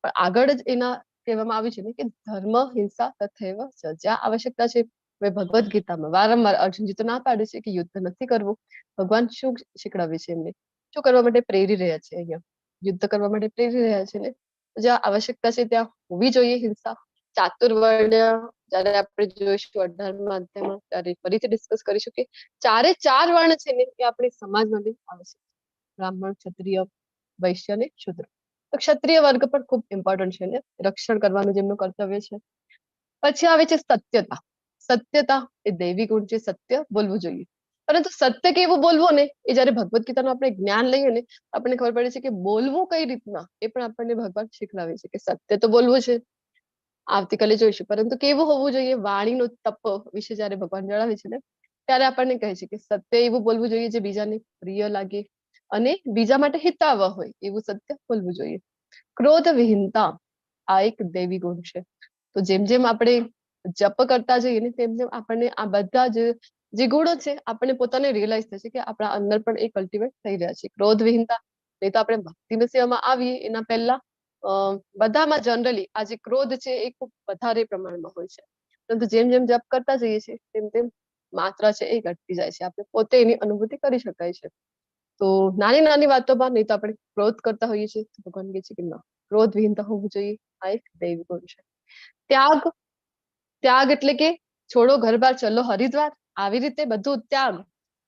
પણ આગળ જ એના કહેવામાં આવ્યું છે ને કે ધર્મ હિંસા તથૈવ ચ. જ્યાં આવશ્યકતા છે, ભગવદ ગીતામાં વારંવાર અર્જુનજી તો ના પાડે છે કે યુદ્ધ નથી કરવું. ભગવાન શું શીખડાવે છે એમને શું કરવા માટે પ્રેરી રહ્યા છે? અહીંયા યુદ્ધ કરવા માટે પ્રેરી રહ્યા છે ને. જ્યાં આવશ્યકતા છે ત્યાં હોવી જોઈએ હિંસા. ચાતુર્વર્ણ્ય જયારે આપણે જોઈશું 18મા અધ્યાયમાં ત્યારે ફરીથી ડિસ્કસ કરીશું કે ચારે ચાર વર્ણ છે ને એ આપણી સમાજમાં બી આવશ્યક છે. બ્રાહ્મણ, ક્ષત્રિય, વૈશ્ય અને શૂદ્ર. તો ક્ષત્રિય વર્ગ પણ ખૂબ ઇમ્પોર્ટન્ટ છે ને, રક્ષણ કરવાનું જેમનું કર્તવ્ય છે. પછી આવે છે સત્યતા. સત્યતા એ દૈવી ગુણ છે, સત્ય બોલવું જોઈએ. પરંતુ સત્ય કેવું બોલવું ને એ જયારે ભગવદ ગીતાનું આપણે જ્ઞાન લઈએ ને આપણને ખબર પડે છે કે બોલવું કઈ રીતના એ પણ આપણને ભગવાન શીખવાડે છે કે સત્ય તો બોલવું છે, આવતીકાલે જોઈશું, પરંતુ કેવું હોવું જોઈએ વાણીનો તપ વિશે જયારે ભગવાન જણાવે છે ને ત્યારે આપણને કહે છે કે સત્ય એવું બોલવું જોઈએ જે બીજાને પ્રિય લાગે અને બીજા માટે હિતાવહ હોય એવું સત્ય બોલવું જોઈએ. ક્રોધ વિહીનતા આ એક દૈવી ગુણ છે. તો જેમ જેમ આપણે જપ કરતા જઈએ ને તેમ તેમ આપણને આ બધા જે ગુણો છે આપણને પોતાને રિયલાઇઝ થશે કે આપણા અંદર પણ એ કલ્ટિવેટ થઈ રહ્યા છે. ક્રોધ વિહીનતા નહીં તો આપણે ભક્તિની સેવામાં આવીએ એના પહેલા બધામાં જનરલી આ જે ક્રોધ છે એ ખૂબ વધારે પ્રમાણમાં હોય છે, પરંતુ જેમ જેમ જપ કરતા જઈએ છીએ તેમ તેમ માત્રા છે એ ઘટતી જાય છે. આપણે પોતે એની અનુભૂતિ કરી શકાય છે. તો નાની નાની વાતોમાં નહીં તો આપણે ક્રોધ કરતા હોઈએ છીએ તો ભગવાન કહે છે કે ના, ક્રોધ વિહીનતા હોવું જોઈએ. આ એક દૈવી ગુણ છે. ત્યાગ. ત્યાગ એટલે કે છોડો ઘર બાર ચલો હરિદ્વાર, આવી રીતે બધું ત્યાગ.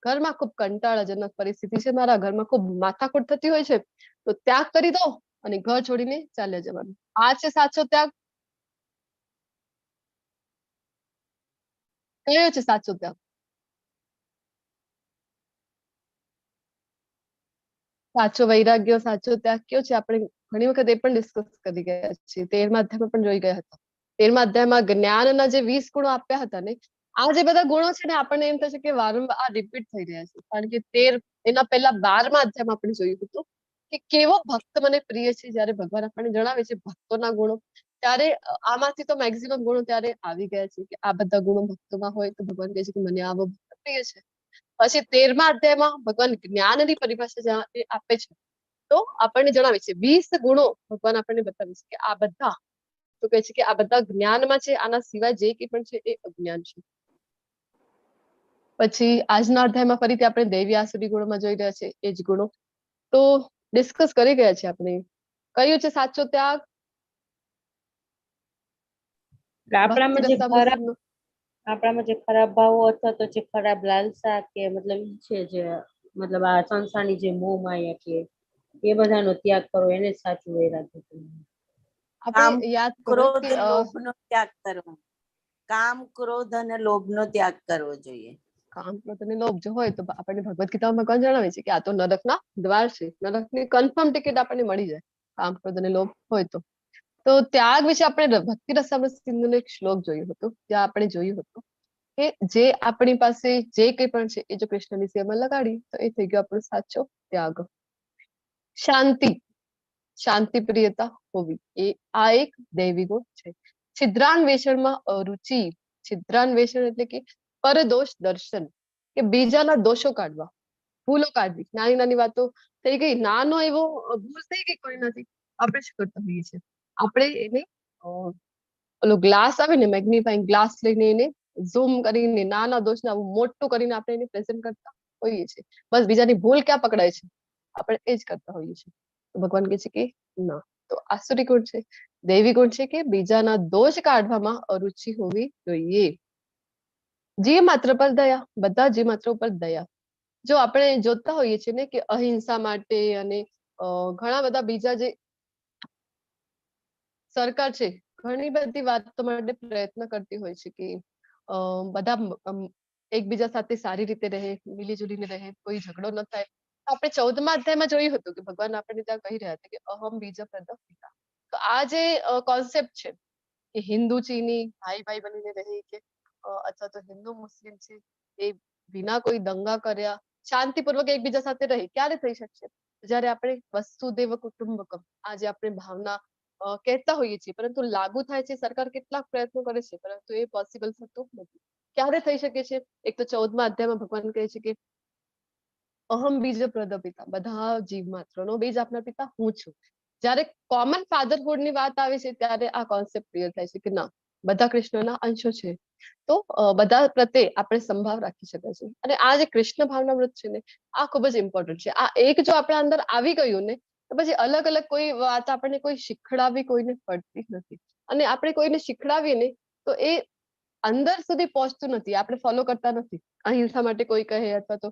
ઘરમાં ખૂબ કંટાળાજનક પરિસ્થિતિ છે, મારા ઘરમાં ખૂબ માથાકૂટ થતી હોય છે, તો ત્યાગ કરી દો અને ઘર છોડીને ચાલ્યા જવાનું. આ છે સાચો ત્યાગ. કયો છે સાચો ત્યાગ? સાચો વૈરાગ્ય, સાચો ત્યાગ કયો છે? આપણે ઘણી વખત એ પણ ડિસ્કસ કરી ગયા છીએ. 13મા અધ્યાયમાં પણ જોઈ ગયા હતા. 13મા અધ્યાયમાં જ્ઞાનના જે 20 ગુણો આપ્યા હતા ને, આ જે બધા ગુણો છે ને આપણને એમ થશે કે વારંવાર રિપીટ થઈ રહ્યા છે, કારણ કે 13 એના પહેલા 12મા અધ્યાયમાં આપણે જોયું હતું કે કેવો ભક્ત મને પ્રિય છે. જયારે ભગવાન આપણને જણાવે છે ભક્તોના ગુણો, ત્યારે આમાંથી તો મેક્સિમમ ગુણો ત્યારે આવી ગયા છે કે આ બધા ગુણો ભક્તોમાં હોય તો ભગવાન કહે છે કે મને આવો ભક્ત પ્રિય છે. પછી 13મા અધ્યાયમાં ભગવાન જ્ઞાનની પરિભાષા જ્યાં એ આપે છે તો આપણને જણાવે છે 20 ગુણો ભગવાન આપણને બતાવે છે કે આ બધા, તો કહે છે કે આ બધા જ્ઞાનમાં છે, આના સિવાય જે કંઈ પણ છે એ અજ્ઞાન છે. પછી આજના અધ્યાયમાં ફરીથી આપણે દૈવી આસુરી ગુણોમાં જોઈ રહ્યા છે એ જ ગુણો. તો ડિસ્કસ કરી ગયા છે આપણે. કયું છે સાચો ત્યાગ?
આપણામાં જે આપણામાં જે ખરાબ ભાવો અથવા તો જે ખરાબ લાલસા કે મતલબ ઈ છે જે મતલબ આ સંસારની જે મોહ માયા કે એ બધાનો ત્યાગ કરો એને જ સાચું વૈરાગ્ય કહેવાય.
આપણે યાદ કરો
ક્રોધ
કે
લોભનો ત્યાગ કરવો, કામ ક્રોધ અને લોભનો ત્યાગ કરવો જોઈએ.
કામ ક્રોધ અને લોભ જો હોય તો આપણને ભગવદ ગીતામાં ભગવાન જણાવે છે કે આ તો નરકના દ્વાર છે, નરકની કન્ફર્મ ટિકિટ આપણને મળી જાય કામ ક્રોધ અને લોભ હોય તો. તો ત્યાગ વિશે આપણે ભક્તિ રસામૃત સિંધુનો એક શ્લોક જોયું હતું, ત્યાં આપણે જોયું હતું કે જે આપણી પાસે જે કંઈ પણ છે એ જો કૃષ્ણની સેવામાં લગાડી તો એ થઈ ગયો આપણો સાચો ત્યાગ. શાંતિ. શાંતિ પ્રિયતા હોવી એ આ એક દૈવી ગુણ છે. છિદ્રાન્વેષણમાં અરુચિ. છિદ્રાન્વેષણ એટલે કે પરદોષ દર્શન, કે બીજાના દોષો કાઢવા, ભૂલો કાઢવી. નાની નાની વાતો થઈ ગઈ, નાનો એવો ભૂલ થઈ ગઈ કોઈનાથી, આપણે શું કરતા હોઈએ છીએ, આપણે એને ઓલો ગ્લાસ આવે ને મેગ્નિફાઈંગ ગ્લાસ લઈને એને ઝૂમ કરીને નાના દોષને આવું મોટું કરીને આપણે એને પ્રેઝન્ટ કરતા હોઈએ છીએ. બસ બીજાની ભૂલ ક્યાં પકડાય છે આપણે એ જ કરતા હોઈએ છીએ. ભગવાન કહે છે કે ના, તો આસુરી ગુણ છે. દૈવી ગુણ છે કે બીજાના દોષ કાઢવામાં અરુચિ હોવી જોઈએ. જે માત્ર પર દયા, બધા જે માત્ર ઉપર દયા. જો આપણે જોતા હોઈએ છીએ ને કે અહિંસા માટે અને ઘણા બધા બીજા જે સરકાર છે ઘણી બધી વાતો માટે પ્રયત્ન કરતી હોય છે કે બધા એકબીજા સાથે સારી રીતે રહે, મિલીજુલીને રહે, કોઈ ઝઘડો ન થાય. આપણે 14મા અધ્યાયમાં જોયું હતું કે ભગવાન આપણને ત્યાં કહી રહ્યા હતા કે અહમ બીજ પ્રદ પિતા. તો આ જે કોન્સેપ્ટ છે કે હિન્દુ ચીની ભાઈ ભાઈ બનીને રહે કે અથવા તો હિન્દુ મુસ્લિમ છે એ વિના કોઈ દંગા કર્યા શાંતિપૂર્વક એકબીજા સાથે રહે, ક્યારે થઈ શકશે? જ્યારે આપણે વસુદેવ કુટુંબકમ આજે આપણે ભાવના કહેતા હોઈએ છીએ, પરંતુ લાગુ થાય છે, સરકાર કેટલાક પ્રયત્નો કરે છે પરંતુ એ પોસિબલ થતું નથી. ક્યારે થઈ શકે છે? એક તો 14મા અધ્યાયમાં ભગવાન કહે છે કે અહમ બીજ પ્રદ પિતા, બધા જીવ માત્રનો બીજ આપનાર પિતા હું છું. જ્યારે કોમન ફાધરહુડ ની વાત આવે છે ત્યારે આ કોન્સેપ્ટ ક્લિયર થાય છે કે ના, બધા કૃષ્ણના અંશો છે. તો બધા પ્રત્યે આપણે સંભાવ રાખી શકાય છે. અને આ જે કૃષ્ણ ભાવનામૃત છે ને આ ખૂબ જ ઇમ્પોર્ટન્ટ છે. આ એક જો આપણા અંદર આવી ગયું ને તો પછી અલગ અલગ કોઈ વાત આપણને કોઈ શીખડાવી કોઈને પડતી નથી. અને આપણે કોઈને શીખડાવીએ ને તો એ અંદર સુધી પહોંચતું નથી, આપણે ફોલો કરતા નથી. અહિંસા માટે કોઈ કહે અથવા તો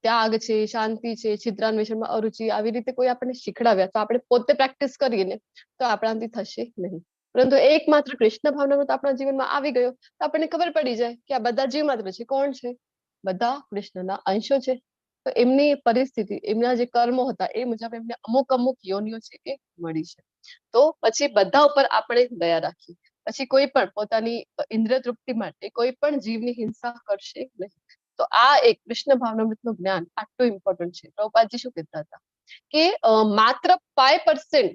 ત્યાગ છે, શાંતિ છે, છિદ્રાન્વેષણમાં અરુચિ, આવી રીતે કોઈ આપણને શીખડાવ્યા તો આપણે પોતે પ્રેક્ટિસ કરીએ ને તો આપણાથી થશે નહીં. પરંતુ એકમાત્ર કૃષ્ણ ભાવનામૃત આપણા જીવનમાં આવી ગયો તો આપણને ખબર પડી જાય કે આ બધા જીવ માત્ર છે. કોણ છે? બધા કૃષ્ણના અંશો છે. તો એમની પરિસ્થિતિ, એમના જે કર્મો હતા એ મુજબ એમને અમુક અમુક યોનિઓ છે એ મળી છે. તો પછી બધા ઉપર આપણે દયા રાખી, પછી કોઈ પણ પોતાની ઇન્દ્રિય તૃપ્તિ માટે કોઈ પણ જીવની હિંસા કરશે નહીં. તો આ એક કૃષ્ણ ભાવનામૃતનું જ્ઞાન આટલું ઇમ્પોર્ટન્ટ છે. પ્રભુપાદજી શું કહેતા હતા કે માત્ર 5%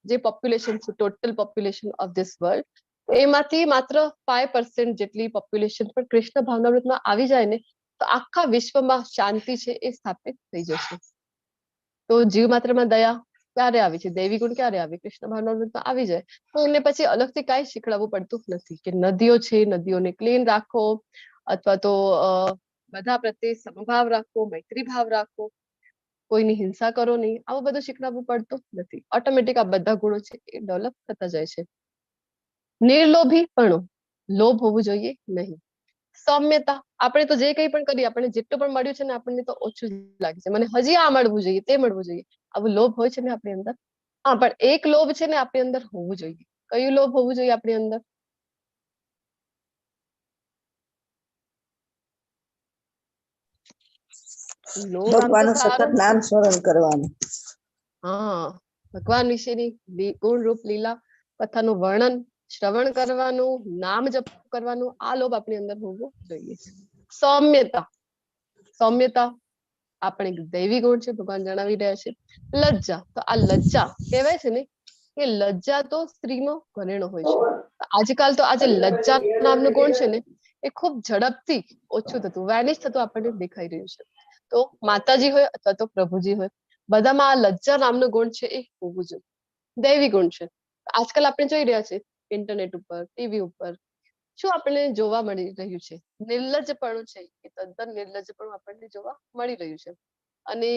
જે પોપ્યુલેશન છે, total population of this world, એમાંથી માત્ર 5% જેટલી પોપ્યુલેશન પણ કૃષ્ણ ભાવનામૃતમાં આવી જાય ને તો આખા વિશ્વમાં શાંતિ છે એ સ્થાપિત થઈ જશે. તો જીવ માત્રમાં દયા ક્યારે આવી છે? દૈવી ગુણ ક્યારે આવી? કૃષ્ણ ભાવનામૃતમાં આવી જાય તો એને પછી અલગથી કાંઈ શીખડાવવું પડતું નથી કે નદીઓ છે, નદીઓને ક્લીન રાખો અથવા તો બધા પ્રત્યે સમભાવ રાખો, મૈત્રી ભાવ રાખો, કોઈની હિંસા કરો નહીં, આવું બધું શીખડાવવું પડતું નથી. ઓટોમેટિક આ બધા ગુણો છે એ ડેવલપ થતા જાય છે. નિર્લોભીપણું, લોભ હોવું જોઈએ નહીં. સૌમ્યતા, આપણે તો જે કંઈ પણ કરીએ, આપણને જેટલું પણ મળ્યું છે ને આપણને તો ઓછું જ લાગે છે, મને હજી આ મળવું જોઈએ, તે મળવું જોઈએ, આવું લોભ હોય છે ને આપણી અંદર. હા, પણ એક લોભ છે ને આપણી અંદર હોવું જોઈએ. કયું લોભ હોવું જોઈએ આપણી અંદર? લોભ આમ તો
ભગવાનનું સતત
સારું છે.
નામ સ્મરણ કરવાનું.
હા, ભગવાન વિશેની ગુણ રૂપ લીલા કથાનું વર્ણન, શ્રવણ કરવાનું, નામ જપ કરવાનું, આ લોભ આપણી અંદર હોવો જોઈએ. સૌમ્યતા, સૌમ્યતા આપણે એક દૈવી ગુણ છે, ભગવાન જણાવી રહ્યા છે. લજ્જા, તો આ લજ્જા કહેવાય છે ને કે લજ્જા તો સ્ત્રીનો ઘરેણો હોય છે. આજકાલ તો આજે લજ્જા નામનું ગુણ છે ને એ ખૂબ ઝડપથી ઓછું થતું, વેનિશ થતું આપણને દેખાઈ રહ્યું છે. તો માતાજી હોય અથવા તો પ્રભુજી હોય, બધામાં આ લજ્જા નામનું ગુણ છે એ હોવું જોઈએ. દૈવી ગુણ છે. આજકાલ આપણે જોઈ રહ્યા છે ઇન્ટરનેટ ઉપર, ટીવી ઉપર શું આપણને જોવા મળી રહ્યું છે? નિર્લજ્જપણું છે એ તદ્દન નિર્લજ્જપણું આપણને જોવા મળી રહ્યું છે. અને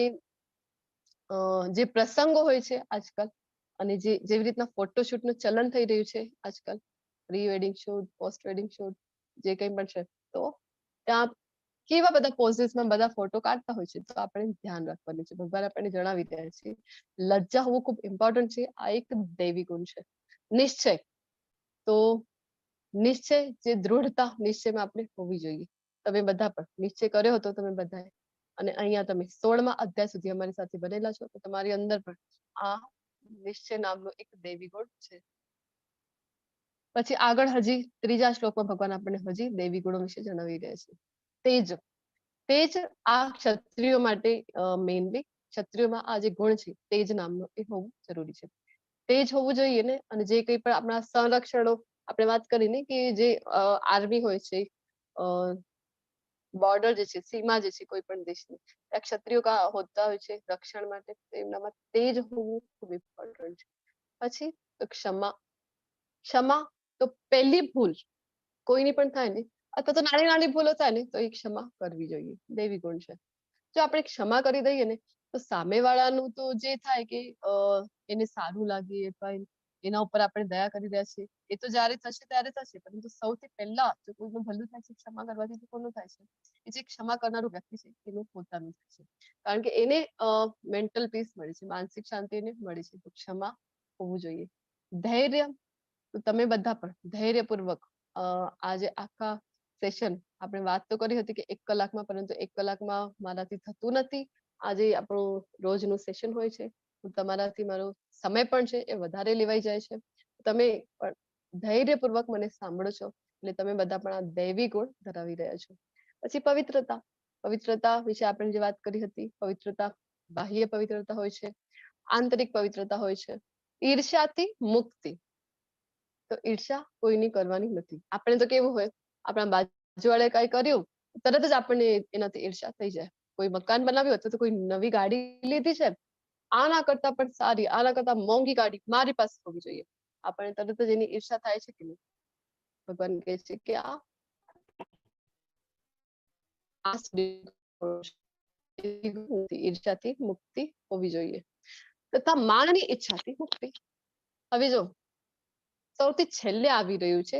જે પ્રસંગો હોય છે આજકાલ, અને જેવી રીતના ફોટોશૂટનું ચલન થઈ રહ્યું છે આજકાલ, pre wedding shoot, post wedding shoot, જે કંઈ પણ છે, તો ત્યાં કેવા બધા પોઝિસમાં બધા ફોટો કાઢતા હોય છે. તો આપણે ધ્યાન રાખવાનું છે. ભગવાન આપણને જણાવી રહ્યા છે લજ્જા હોવું ખૂબ ઇમ્પોર્ટન્ટ છે. આ એક દૈવી ગુણ છે. નિશ્ચય, તો નિશ્ચય, જે દૃઢતા નિશ્ચયમાં આપણે હોવી જોઈએ. તમે બધા પણ નિશ્ચય કર્યો હતો તમે બધાએ, અને અહીંયા તમે 16મા અધ્યાય સુધી અમારી સાથે બનેલા છો, તો તમારી અંદર પણ આ નિશ્ચય નામનો એક દૈવી ગુણ છે. પછી આગળ હજી 3જા શ્લોકમાં ભગવાન આપણને હજી દૈવી ગુણો વિશે જણાવી રહ્યા છે. તેજ, તેજ આ ક્ષત્રિયો માટે મેઇનલી ક્ષત્રિયોમાં આ જે ગુણ છે તેજ નામનો એ હોવું જરૂરી છે. તેજ હોવું જોઈએ ને. અને જે કંઈ પણ આપણા સંરક્ષણો આપણે વાત કરીને કે જે આર્મી હોય છે, બોર્ડર જે છે, સીમા જે છે કોઈ પણ દેશની, ત્યાં ક્ષત્રિયો હોતા હોય છે રક્ષણ માટે. એમનામાં તેજ હોવું ખૂબ ઇમ્પોર્ટન્ટ છે. પછી ક્ષમા, ક્ષમા તો પહેલી ભૂલ કોઈની પણ થાય ને અથવા તો નાની નાની ભૂલો થાય ને તો એ ક્ષમા કરવી જોઈએ. દૈવી ગુણ છે. જો આપણે ક્ષમા કરી દઈએ ને તો સામેવાળાનું તો જે થાય કે એને સારું લાગે અથવા એના ઉપર આપણે દયા કરી રહ્યા છીએ એ તો જ્યારે થશે ત્યારે થશે, પરંતુ સૌથી પહેલા જો કોઈનું ભલું થાય છે ક્ષમા કરવાથી તો કોનું થાય છે? એ જે ક્ષમા કરનારું વ્યક્તિ છે એનું પોતાનું થાય છે. કારણ કે એને મેન્ટલ પીસ મળી છે, માનસિક શાંતિ એને મળી છે. તો ક્ષમા હોવું જોઈએ. ધૈર્ય, તો તમે બધા પણ ધૈર્યપૂર્વક આજે આખા સેશન આપણે વાત તો કરી હતી કે 1 કલાકમાં, પરંતુ 1 કલાકમાં મારાથી થતું નથી. આજે આપણું રોજનું સેશન હોય છે, તમારાથી મારો સમય પણ છે એ વધારે લેવાઈ જાય છે. તમે પણ ધૈર્યપૂર્વક મને સાંભળો છો એટલે તમે બધા પણ આ દૈવી ગુણ ધરાવી રહ્યા છો. પછી પવિત્રતા, પવિત્રતા વિશે આપણે જે વાત કરી હતી, પવિત્રતા બાહ્ય પવિત્રતા હોય છે, આંતરિક પવિત્રતા હોય છે. ઈર્ષ્યાથી મુક્તિ, તો ઈર્ષ્યા કોઈની કરવાની નથી. આપણે તો કેવું હોય, આપણા બાજુવાળાએ કઈ કર્યું તરત જ આપણને એનાથી ઈર્ષ્યા થઈ જાય. કોઈ મકાન બનાવ્યું અથવા તો કોઈ નવી ગાડી લીધી છે, આના કરતા પણ સારી, આના કરતા મોંઘી ગાડી મારી પાસે હોવી જોઈએ, આપણને તરત જ એની ઈર્ષ્યા થાય છે કે નહીં? ભગવાન કહે છે કે આ ઈર્ષ્યાથી મુક્તિ હોવી જોઈએ તથા માનની ઈચ્છાથી મુક્તિ. હવે જો સૌથી છેલ્લે આવી રહ્યું છે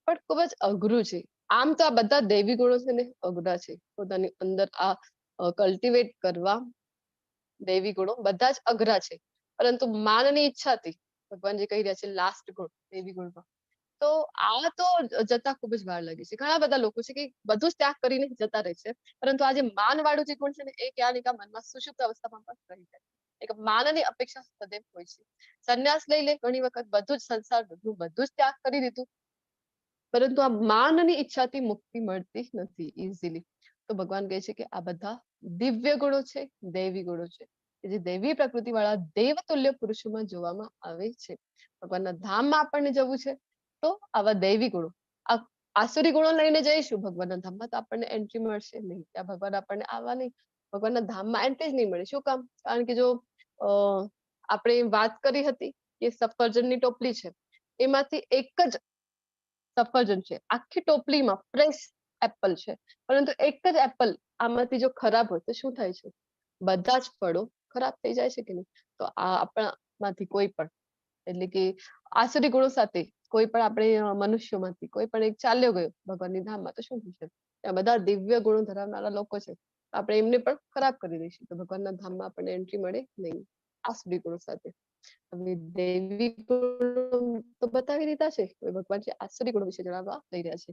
પણ ખૂબ જ અઘરું છે. આમ તો આ બધા દૈવી ગુણો છે ને અઘરા છે પોતાની અંદર આ કલ્ટિવેટ કરવા. દૈવી ગુણો બધા જ અઘરા છે પરંતુ માનની ઈચ્છાથી ભગવાન જે કહી રહ્યા છે લાસ્ટ ગુણ દૈવી ગુણમાં તો આ તો જતા ખૂબ જ વાર લાગે છે. ઘણા બધા લોકો છે કે બધું જ ત્યાગ કરીને જતા રહે છે પરંતુ આ જે માન વાળું જે ગુણ છે ને એ ક્યાં ને ક્યાં મનમાં સુષુપ્ત અવસ્થામાં પણ રહી જાય. એક માનની અપેક્ષા સદૈવ હોય છે. સંન્યાસ લઈ લે ઘણી વખત બધું જ સંસાર બધું જ ત્યાગ કરી દીધું પરંતુ આ માનની ઈચ્છાથી મુક્તિ મળતી નથી ઇઝીલી. તો ભગવાન કહે છે કે આ બધા દિવ્ય ગુણો છે દૈવી ગુણો છે જે દૈવી પ્રકૃતિ વાળા દેવતુલ્ય પુરુષોમાં જોવામાં આવે છે. ભગવાનના ધામમાં આપણને જવું છે તો આવા દૈવી ગુણો આસુરી ગુણો લઈને જઈશું ભગવાનના ધામમાં તો આપણને એન્ટ્રી મળશે નહીં. ત્યાં ભગવાન આપણને આવવા નહીં ભગવાનના ધામમાં એન્ટ્રી જ નહીં મળે. શું કામ? કારણ કે જો આપણે વાત કરી હતી કે સફરજનની ટોપલી છે એમાંથી એક જ સફરજન છે આખી ટોપલીમાં ફ્રેશ એપલ છે પરંતુ એક જ એપલ આમાંથી જો ખરાબ હોય તો શું થાય છે? બધા જ ફળો ખરાબ થઈ જાય છે કે નહીં? તો આ આપણામાંથી કોઈ પણ એટલે કે આસુરી ગુણો સાથે કોઈ પણ આપણે મનુષ્યોમાંથી કોઈ પણ એક ચાલ્યો ગયો ભગવાનની ધામમાં તો શું થશે? ત્યાં બધા દિવ્ય ગુણો ધરાવનારા લોકો છે આપણે એમને પણ ખરાબ કરી દઈશું તો ભગવાનના ધામમાં આપણને એન્ટ્રી મળે નહીં આસુરી ગુણો સાથે. હવે દૈવી ગુણો તો બતાવી દીધા છે હવે ભગવાન છે આસુરી ગુણો વિશે જણાવવા લઈ રહ્યા છે.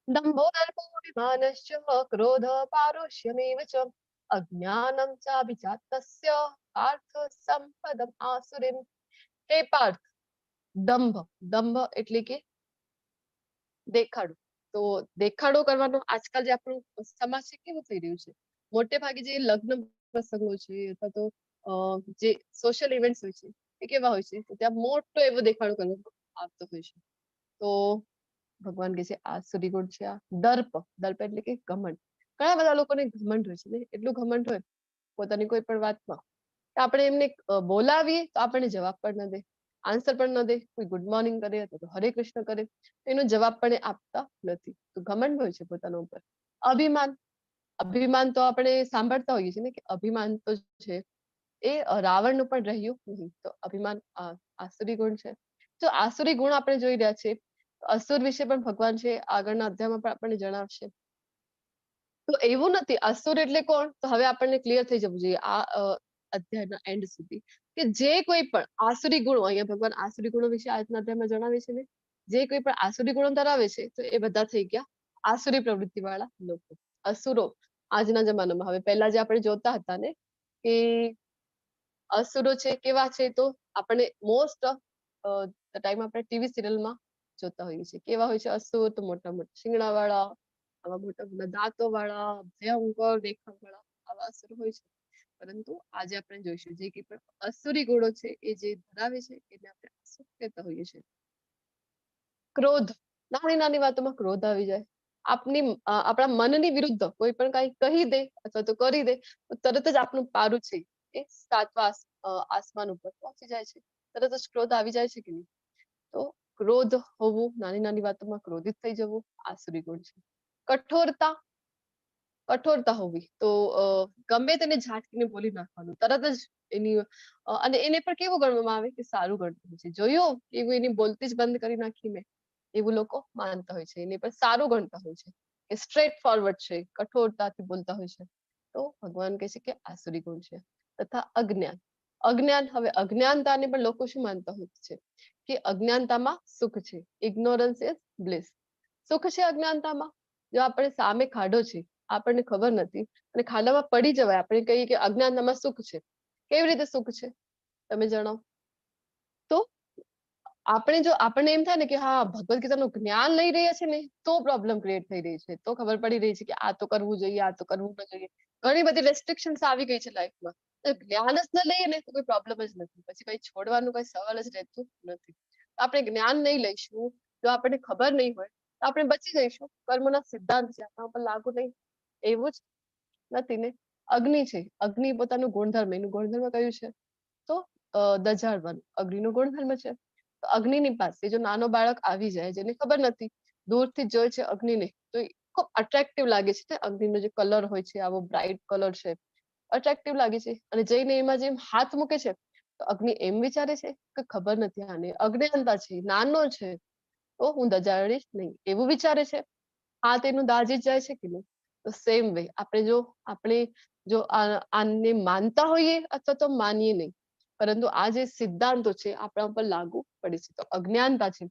દંભો દર્પો વિમાનશ્ચ ક્રોધ પારુષ્યમેવ ચ અજ્ઞાનમ ચાભિજાતસ્ય પાર્થ સંપદમ આસુરીમ. હે પાર્થ દંભ દંભ એટલે કે દેખાડો. તો દેખાડો કરવાનો આજકાલ જે આપણું સમાજ છે કેવું થઈ રહ્યું છે મોટે ભાગે જે લગ્ન પ્રસંગો છે અથવા તો જે સોશિયલ ઇવેન્ટ્સ હોય છે એ કેવા હોય છે તો ત્યાં મોટો એવો દેખાડો કરવામાં આવતો હોય છે. તો ભગવાન કહે છે આસુરી ગુણ છે આ દર્પ. દર્પ એટલે કે ઘમંડ. ઘણા બધા લોકોને ઘમંડ હોય છે ને એટલું ઘમંડ હોય પોતાની કોઈ પણ વાતમાં આપણે એમને બોલાવીએ તો આપણને જવાબ પણ ન દે આન્સર પણ ન દે. કોઈ ગુડ મોર્નિંગ કરે અથવા તો હરે કૃષ્ણ કરે એનો જવાબ પણ આપતા નથી. તો ઘમંડ હોય છે પોતાના ઉપર. અભિમાન. અભિમાન તો આપણે સાંભળતા હોઈએ છીએ ને કે અભિમાન તો છે એ રાવણનું પણ રહ્યું નહીં. તો અભિમાન આસુરી ગુણ છે. તો આસુરી ગુણ આપણે જોઈ રહ્યા છે અસુર વિશે પણ ભગવાન છે આગળના અધ્યાયમાં પણ આપણને જણાવશે. તો એવું નથી અસુર એટલે કોણ તો હવે આપણને ક્લિયર થઈ જવું જોઈએ આ અધ્યાયના એન્ડ સુધી કે જે કોઈ પણ આસુરી ગુણો અહીંયા ભગવાન આસુરી ગુણો વિશે આજના અધ્યાયમાં જણાવે છે ને જે કોઈ પણ આસુરી ગુણો ધરાવે છે તો એ બધા થઈ ગયા આસુરી પ્રવૃત્તિ વાળા લોકો અસુરો આજના જમાનામાં. હવે પહેલા જે આપણે જોતા હતા ને કે અસુરો છે કેવા છે તો આપણે મોસ્ટ ટાઈમ આપણે ટીવી સિરિયલમાં જોતા હોઈએ છીએ કેવા હોય છે અસુર તો મોટા મોટા શિંગડા વાળા આવા મોટા મોટા દાંતો વાળા ભયંકર દેખાવ વાળા આવા અસુર હોય છે. પરંતુ આજે આપણે જોઈશું જે કે પણ અસુરી ગુણો છે એ જે ધરાવે છે એને આપણે અસુર કહેતા હોઈએ છીએ. ક્રોધ. નાની નાની વાતોમાં ક્રોધ આવી જાય. આપણા મનની વિરુદ્ધ કોઈ પણ કઈ કહી દે અથવા તો કરી દે તો તરત જ આપણું પારું છે એ સાતમા આસમાન ઉપર પહોંચી જાય છે. તરત જ ક્રોધ આવી જાય છે કે નહીં? તો ક્રોધ હોવું નાની નાની વાતોમાં ક્રોધિત થઈ જવું આસુરી ગુણ છે. કઠોરતા. કઠોરતા હોવી તો ગમે તેને ઝાટકીને બોલી નાખવાનું તરત જ એની અને એને પણ કેવું ગણવામાં આવે કે સારું ગણતું હોય છે. જોયું એવું એની બોલતી જ બંધ કરી નાખી મેં એવું લોકો માનતા હોય છે. એને પણ સારું ગણતા હોય છે કે સ્ટ્રેટ ફોરવર્ડ છે કઠોરતાથી બોલતા હોય છે. તો ભગવાન કહે છે કે આસુરી ગુણ છે. તથા અજ્ઞાન. અજ્ઞાન. હવે અજ્ઞાનતાને પણ લોકો શું માનતા હોય છે કે અજ્ઞાનતામાં સુખ છે. Ignorance is bliss. સુખ છે અજ્ઞાનતામાં. જો આપણે સામે ખાડો છે આપણને ખબર નથી અને ખાડામાં પડી જવાય આપણે કહીએ કે અજ્ઞાનતામાં સુખ છે. કેવી રીતે સુખ છે તમે જણાવો? તો આપણને એમ થાય ને કે હા ભગવદ ગીતાનું જ્ઞાન લઈ રહ્યા છે ને તો પ્રોબ્લેમ ક્રિએટ થઈ રહી છે તો ખબર પડી રહી છે કે આ તો કરવું જોઈએ આ તો કરવું ન જોઈએ. ઘણી બધી રેસ્ટ્રિક્શન્સ આવી ગઈ છે લાઈફમાં. જ્ઞાન જ ન લઈએ ને તો કોઈ પ્રોબ્લેમ જ નથી પછી કઈ છોડવાનું કઈ સવાલ જ રહેતું નથી. આપણે જ્ઞાન નહીં લઈશું જો આપણને ખબર નહીં હોય તો આપણે બચી જઈશું. કર્મના સિદ્ધાંત છે આપણા ઉપર લાગુ નહીં એવું જ નથી ને. અગ્નિ છે. અગ્નિ પોતાનું ગુણધર્મ એનું ગુણધર્મ કયું છે તો દજાડવાનું અગ્નિનું ગુણધર્મ છે. તો અગ્નિની પાસે જો નાનો બાળક આવી જાય જેને ખબર નથી દૂરથી જોઈ છે અગ્નિને તો ખૂબ અટ્રેક્ટિવ લાગે છે. અગ્નિનો જે કલર હોય છે આવો બ્રાઇટ કલર છે, અટ્રેક્ટિવ લાગે છે. અને જઈને એમાં જેમ હાથ મૂકે છે તો અગ્નિ એમ વિચારે છે કે ખબર નથી આને અજ્ઞાનતા છે, નાનો છે, તો હું દજાડીશ નહીં એવું વિચારે છે. હાથ એનું દાજી જ જાય છે કે નહીં? તો સેમ વે આપણે જો આને માનતા હોઈએ અથવા તો માનીએ નહીં, પરંતુ આ જે સિદ્ધાંતો છે આપણા ઉપર લાગુ પડે છે. તો અજ્ઞાનતા છે,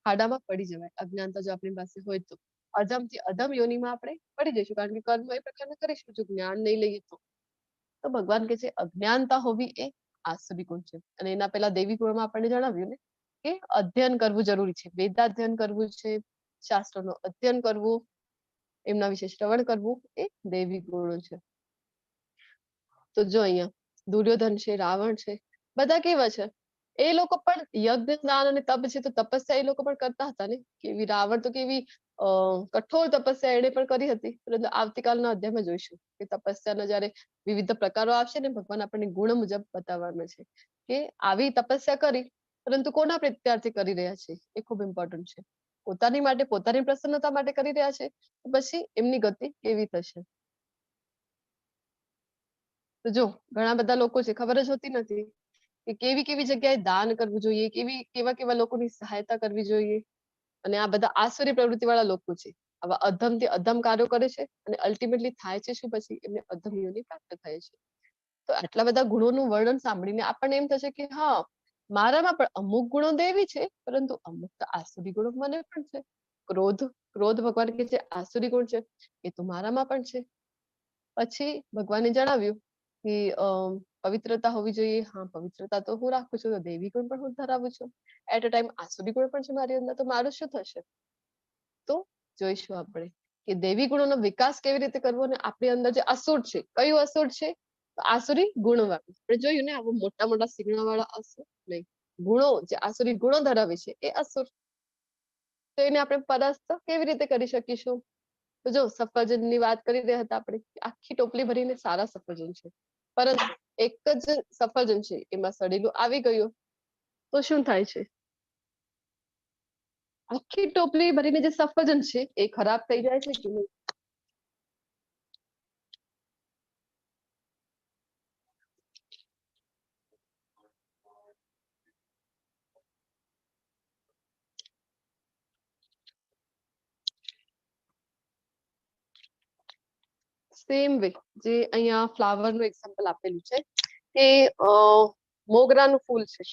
ખાડામાં પડી જવાય. અજ્ઞાનતા જો આપણી પાસે હોય તો અધમથી અધમ યોનિમાં આપણે પડી જઈશું, કારણ કે કર્મ એ પ્રકારના કરીશું જો જ્ઞાન નહીં લઈએ તો ભગવાન કે છે અજ્ઞાનતા હોવી એ આસુરી ગુણ છે. અને એના પહેલા દૈવી ગુણમાં આપણને જણાવ્યું ને કે અધ્યયન કરવું જરૂરી છે, વેદાધ્યયન કરવું છે, શાસ્ત્રોનું અધ્યયન કરવું, એમના વિશે શ્રવણ કરવું એ દૈવી ગુણો છે. તો જો અહીંયા દુર્યોધન છે, રાવણ છે, બધા કેવા છે? એ લોકો પણ યજ્ઞ દાન અને તપ છે તો તપસ્યા એ લોકો પણ કરતા હતા ને. કેવી રાવણ તો કેવી કઠોર તપસ્યા એને પણ કરી હતી. પરંતુ આવતીકાલના અધ્યાયમાં જોઈશું કે તપસ્યાના જયારે વિવિધ પ્રકારો આવશે ને ભગવાન આપણને ગુણ મુજબ બતાવવાના છે કે આવી તપસ્યા કરી પરંતુ કોના પ્રીત્યાર્થે કરી રહ્યા છે એ ખૂબ ઇમ્પોર્ટન્ટ છે. પોતાની માટે, પોતાની પ્રસન્નતા માટે કરી રહ્યા છે પછી એમની ગતિ કેવી થશે. તો જો ઘણા બધા લોકો છે ખબર જ હોતી નથી કે કેવી કેવી જગ્યાએ દાન કરવું જોઈએ, કેવા કેવા લોકોની સહાયતા કરવી જોઈએ. અને આ બધા આસુરી પ્રવૃત્તિ વાળા લોકો છે, આવા અધમથી અધમ કાર્યો કરે છે અને અલ્ટિમેટલી થાય છે શું? પછી એમને અધમ યોની પ્રાપ્ત થાય છે. તો આટલા બધા ગુણોનું વર્ણન સાંભળીને આપણને એમ થશે કે હા, મારામાં પણ અમુક ગુણો દેવી છે પરંતુ અમુક તો આસુરી ગુણો મને પણ છે. ક્રોધ ભગવાન કે જે આસુરી ગુણ છે એ તો મારામાં પણ છે. પછી ભગવાને જણાવ્યું કે પવિત્રતા હોવી જોઈએ. હા, પવિત્રતા તો હું રાખું છું, તો દૈવી ગુણ પણ હું ધરાવું છું. એટ અ ટાઈમ આસુરી ગુણ પણ છે મારી અંદર, તો મારું શું થશે? તો જોઈશું આપણે કે દૈવી ગુણોનો વિકાસ કેવી રીતે કરવો અને આપણી અંદર જે અસુર છે, કયું અસુર છે? તો આસુરી ગુણો વાળું. આપણે જોયું ને આવું મોટા મોટા સિંગડા વાળા અસુર નહીં, ગુણો જે આસુરી ગુણો ધરાવે છે એ અસુર. તો એને આપણે પરાસ્ત કેવી રીતે કરી શકીશું? તો જો સફરજનની વાત કરી રહ્યા હતા આપણે, આખી ટોપલી ભરીને સારા સફરજન છે પરંતુ એક જ સફરજન છે એમાં સડેલું આવી ગયું તો શું થાય છે? આખી ટોપલી ભરીને જે સફરજન છે એ ખરાબ થઈ જાય છે કે નહીં? સેમ વે જે અહીંયા ફ્લાવરનું એક્ઝામ્પલ આપેલું છે કે મોગરાનું ફૂલ છે,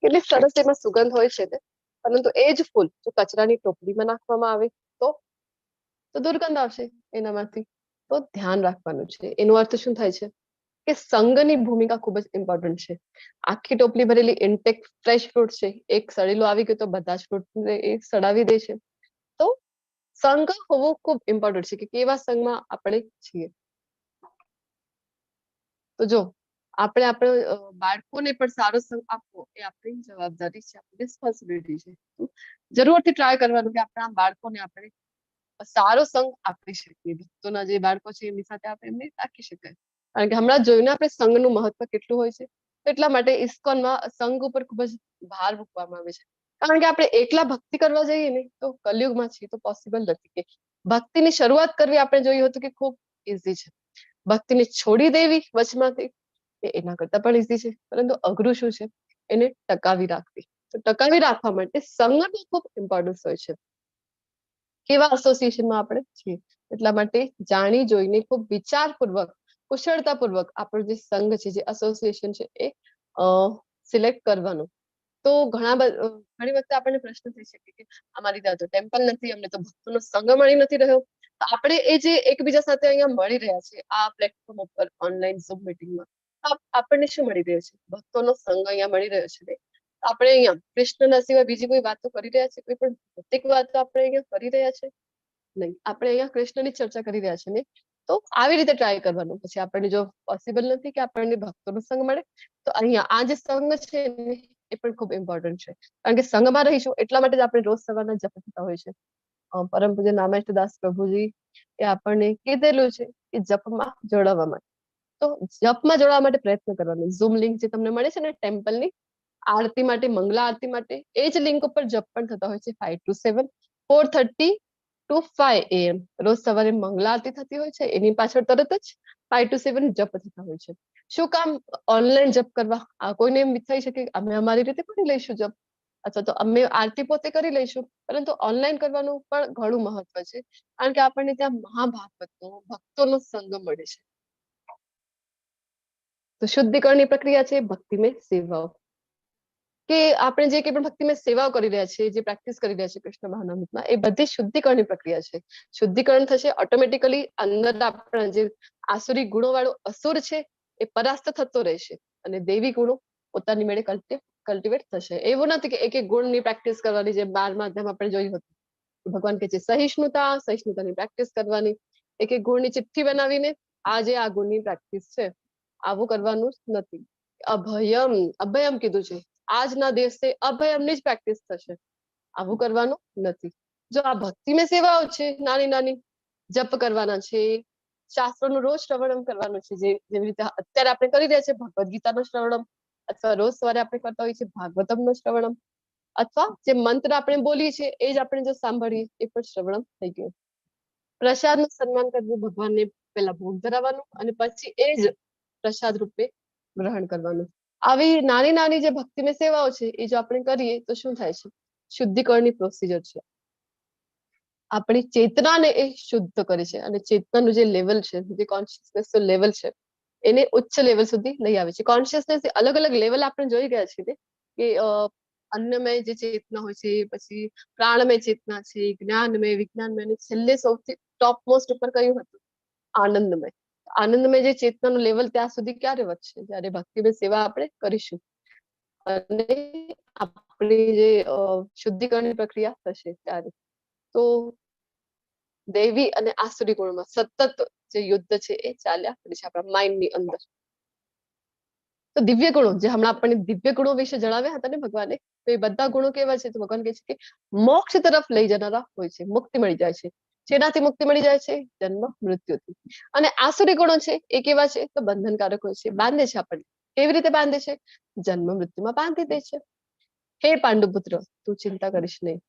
કેટલી સરસ એમાં સુગંધ હોય છે પરંતુ એ જ ફૂલ જો કચરાની ટોપલીમાં નાખવામાં આવે તો દુર્ગંધ આવશે એનામાંથી. તો ધ્યાન રાખવાનું છે. એનો અર્થ શું થાય છે કે સંઘની ભૂમિકા ખૂબ જ ઇમ્પોર્ટન્ટ છે. આખી ટોપલી ભરેલી ઇન્ટેક ફ્રેશ ફ્રૂટ છે, એક સડેલું આવી ગયું તો બધા જ ફ્રૂટ એ સડાવી દે છે. તો સંઘ હોવો ખૂબ ઇમ્પોર્ટન્ટ છે કે કેવા સંઘમાં આપણે છીએ. તો જો આપણે બાળકોને પણ સારો સંઘ આપવો એ આપણી જવાબદારી છે, આપણી રિસ્પોન્સિબિલિટી છે. જરૂરથી ટ્રાય કરવાનું કે આપણા બાળકોને આપણે સારો સંઘ આપી શકીએ. ભક્તોના જે બાળકો છે એમની સાથે આપણે એમને રાખી શકાય. કારણ કે હમણાં જોયું ને આપણે સંઘનું મહત્વ કેટલું હોય છે. એટલા માટે ઇસ્કોનમાં સંઘ ઉપર ખૂબ જ ભાર મૂકવામાં આવે છે. કારણ કે આપણે એકલા ભક્તિ કરવા જઈએ ને તો કલયુગમાં છીએ તો પોસિબલ નથી કે ભક્તિની શરૂઆત કરવી. આપણે જોયું હતું કે ખૂબ ઈઝી છે, ભક્તિને છોડી દેવી વચમાંથી એના કરતા પણ ઈઝી છે, પરંતુ અઘરું શું છે? એને ટકાવી રાખવી. તો ટકાવી રાખવા માટે સંઘનો ખૂબ ઇમ્પોર્ટન્સ હોય છે. કેવા એસોસિએશનમાં આપણે છીએ એટલા માટે જાણી જોઈને ખૂબ વિચારપૂર્વક, કુશળતાપૂર્વક આપણો જે સંઘ છે, જે એસોસિએશન છે એ સિલેક્ટ કરવાનું. તો ઘણી વખતે આપણને પ્રશ્ન થઈ શકે કે અમારી ત્યાં તો ટેમ્પલ નથી, અમને તો ભક્તોનો સંઘ મળી નથી રહ્યો. તો આપણે એ જે એકબીજા સાથે અહીંયા મળી રહ્યા છે આ પ્લેટફોર્મ ઉપર ઓનલાઈન ઝૂમ મીટિંગમાં, આપણને શું મળી રહ્યો છે? ભક્તોનો સંઘ અહીંયા મળી રહ્યો છે. આપણે અહીંયા કૃષ્ણના સિવાય બીજી કોઈ વાતો કરી રહ્યા છે? કોઈ પણ ભૌતિક વાતો આપણે અહીંયા કરી રહ્યા છે? નહીં, આપણે અહીંયા કૃષ્ણની ચર્ચા કરી રહ્યા છે ને. તો આવી રીતે ટ્રાય કરવાનું. પછી આપણને જો પોસિબલ નથી કે આપણને ભક્તોનો સંઘ મળે તો અહીંયા આ જે સંઘ છે ને એ પણ ખૂબ ઇમ્પોર્ટન્ટ છે. કારણ કે સંઘમાં રહીશું એટલા માટે જ આપણે રોજ સવારના જપ થતા હોય છે. પરમ પૂજ્ય નામેશદાસ પ્રભુજી એ આપણને કીધેલું છે કે જપમાં જોડાવા માટે. તો જપમાં જોડાવા માટે પ્રયત્ન કરવાનો. ઝૂમ લિંક જે તમને મળે છે ને ટેમ્પલની આરતી માટે, મંગલા આરતી માટે, એ જ લિંક ઉપર જપ પણ થતા હોય છે 5 to 7, 4:30 to 5 AM રોજ સવારે મંગલા આરતી થતી હોય છે, એની પાછળ તરત જ 5 to 7 જપ થતા હોય છે. શું કામ ઓનલાઈન જપ કરવા? કોઈને એમ થઈ શકે અમે અમારી રીતે કરી લઈશું જપ, અથવા તો અમે આરતી પોતે કરી લઈશું, પરંતુ ઓનલાઈન કરવાનું પણ ઘણું મહત્વ છે, કારણ કે આપણને ત્યાં મહાભાગવતો ભક્તોનો સંગ મળે છે. તો શુદ્ધિકરણની પ્રક્રિયા છે ભક્તિમય સેવાઓ, કે આપણે જે કંઈ પણ ભક્તિમય સેવાઓ કરી રહ્યા છીએ, જે પ્રેક્ટિસ કરી રહ્યા છીએ કૃષ્ણ મહાનામૃતમાં, એ બધી શુદ્ધિકરણની પ્રક્રિયા છે. શુદ્ધિકરણ થશે ઓટોમેટિકલી, અંદર આપણા જે આસુરી ગુણો વાળો અસુર છે એ પરાસ્ત થતો રહેશે, અને દૈવી ગુણો પોતાની મેળે કલ્ટિવેટ થશે. એવું નથી કે એક એક ગુણની પ્રેક્ટિસ કરવાની, જે 12મા અધ્યાયમાં આપણે જોયું હતું. ભગવાન કહે છે સહિષ્ણુતાની પ્રેક્ટિસ કરવાની, એક એક ગુણની ચિઠ્ઠી બનાવીને આજે આ ગુણની પ્રેક્ટિસ છે, આવું કરવાનું જ નથી. અભયમ કીધું છે, આજના દિવસે અભયમની જ પ્રેક્ટિસ થશે, આવું કરવાનું નથી. જો આ ભક્તિમય સેવાઓ છે, નાની નાની જપ કરવાના છે, શાસ્ત્રોનું રોજ શ્રવણમ કરવાનું છે, જેવી રીતે અત્યારે આપણે કરી રહ્યા છે ભગવદ ગીતાનું શ્રવણમ, અથવા રોજ સવારે આપણે કરતા હોઈએ છીએ ભાગવતમનું શ્રવણમ, અથવા જે મંત્ર આપણે બોલીએ છીએ એ જ આપણે જો સાંભળીએ એ પણ શ્રવણમ થઈ ગયું. પ્રસાદનું સન્માન કરવું, ભગવાનને પહેલા ભોગ ધરાવવાનું અને પછી એ જ પ્રસાદ રૂપે ગ્રહણ કરવાનું. આવી નાની નાની જે ભક્તિમય સેવાઓ છે એ જો આપણે કરીએ તો શું થાય છે? શુદ્ધિકરણની પ્રોસિજર છે. આપણી ચેતનાને એ શુદ્ધ કરે છે, અને ચેતનાનું જે લેવલ છે, જે કોન્શિયસનેસ લેવલ છે, એને ઉચ્ચ લેવલ સુધી લઈ આવે છે. કોન્શિયસનેસ અલગ અલગ લેવલ આપણે જોઈ ગયા છીએ કે અન્નમય જે ચેતના હોય છે, પછી પ્રાણમય ચેતના છે, જ્ઞાનમય, વિજ્ઞાનમય, અને છેલ્લે સૌથી ટોપ મોસ્ટ ઉપર કયું હતું? આનંદમય. આનંદમય જે ચેતનાનું લેવલ ત્યાં સુધી ક્યારે વધશે? જ્યારે ભક્તિમય સેવા આપણે કરીશું અને આપણી જે શુદ્ધિકરણની પ્રક્રિયા થશે ત્યારે. તો દૈવી અને આસુરી ગુણમાં સતત જે યુદ્ધ છે એ ચાલ્યા કરે છે આપણા માઇન્ડની અંદર. તો દિવ્ય ગુણો, જે હમણાં આપણને દિવ્ય ગુણો વિશે જણાવ્યા હતા ને ભગવાને, તો એ બધા ગુણો કેવા છે? તો ભગવાન કહે છે કે મોક્ષ તરફ લઈ જનારા હોય છે, મુક્તિ મળી જાય છે. શેનાથી મુક્તિ મળી જાય છે? જન્મ મૃત્યુથી. અને આસુરી ગુણો છે એ કેવા છે? તો બંધનકારક હોય છે, બાંધે છે આપણને. કેવી રીતે બાંધે છે? જન્મ મૃત્યુમાં બાંધી દે છે. હે પાંડુપુત્ર, તું ચિંતા કરીશ નહીં.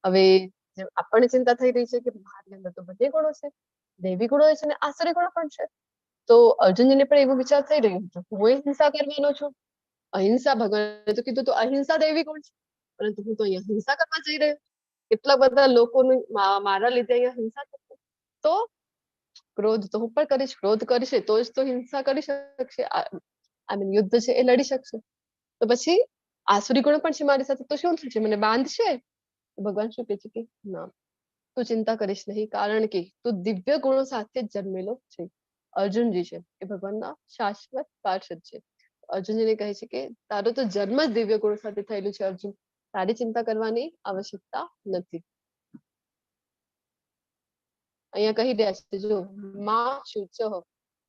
હવે આપણને ચિંતા થઈ રહી છે કે મારી અંદર તો બધે ગુણો છે, દૈવી ગુણો છે ને આસુરી ગુણો પણ છે. તો અર્જુનજીને પણ એવો વિચાર થઈ રહ્યો હતો, હું હિંસા કરવાનો છું. અહિંસા, ભગવાને તો કીધું તો અહિંસા દૈવી ગુણ છે, પરંતુ હું તો અહીંયા હિંસા કરવા જઈ રહ્યો. કેટલા બધા લોકોનું મારા લીધે અહીંયા હિંસા થશે. તો ક્રોધ તો હું પણ કરીશ, ક્રોધ કરશે તો જ તો હિંસા કરી શકશે, યુદ્ધ છે એ લડી શકશે. તો પછી આસુરી ગુણ પણ છે મારી સાથે, તો શું થશે? મને બાંધશે? ભગવાન શું કહે છે કે ના, તું ચિંતા કરીશ નહીં, કારણ કે તું દિવ્ય ગુણો સાથે જ જન્મેલો છે. અર્જુનજી છે એ ભગવાનના શાશ્વત પાર્ષદ છે. અર્જુનજીને કહે છે કે તારો તો જન્મ જ દિવ્ય ગુણો સાથે થયેલું છે અર્જુન, તારી ચિંતા કરવાની આવશ્યકતા નથી. અહીંયા કહી રહ્યા છે જો માં શુચઃ,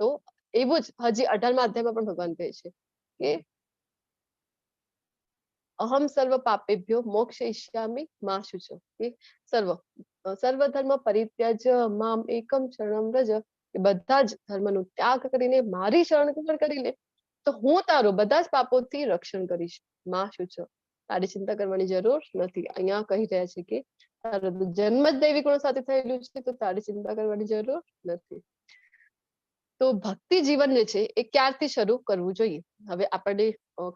તો એવું જ હજી 18મા અધ્યાયમાં પણ ભગવાન કહે છે કે અહમ સર્વ પાપેભ્યો મોક્ષયિષ્યામિ મા શુચઃ, કે સર્વ ધર્મ પરિત્યજ્ય મામ એકમ શરણમ વ્રજ, કે બધા જ ધર્મનો ત્યાગ કરીને મારી શરણ ગ્રહણ કરી લે તો હું તારો બધા જ પાપોથી રક્ષણ કરીશ. માં શુચઃ, તારી ચિંતા કરવાની જરૂર નથી. અહીંયા કહી રહ્યા છે કે તારો જન્મ જ દૈવી ગુણો સાથે થયેલું છે, તો તારી ચિંતા કરવાની જરૂર નથી. તો ભક્તિ જીવન જે છે એ ક્યારથી શરૂ કરવું જોઈએ? હવે આપણને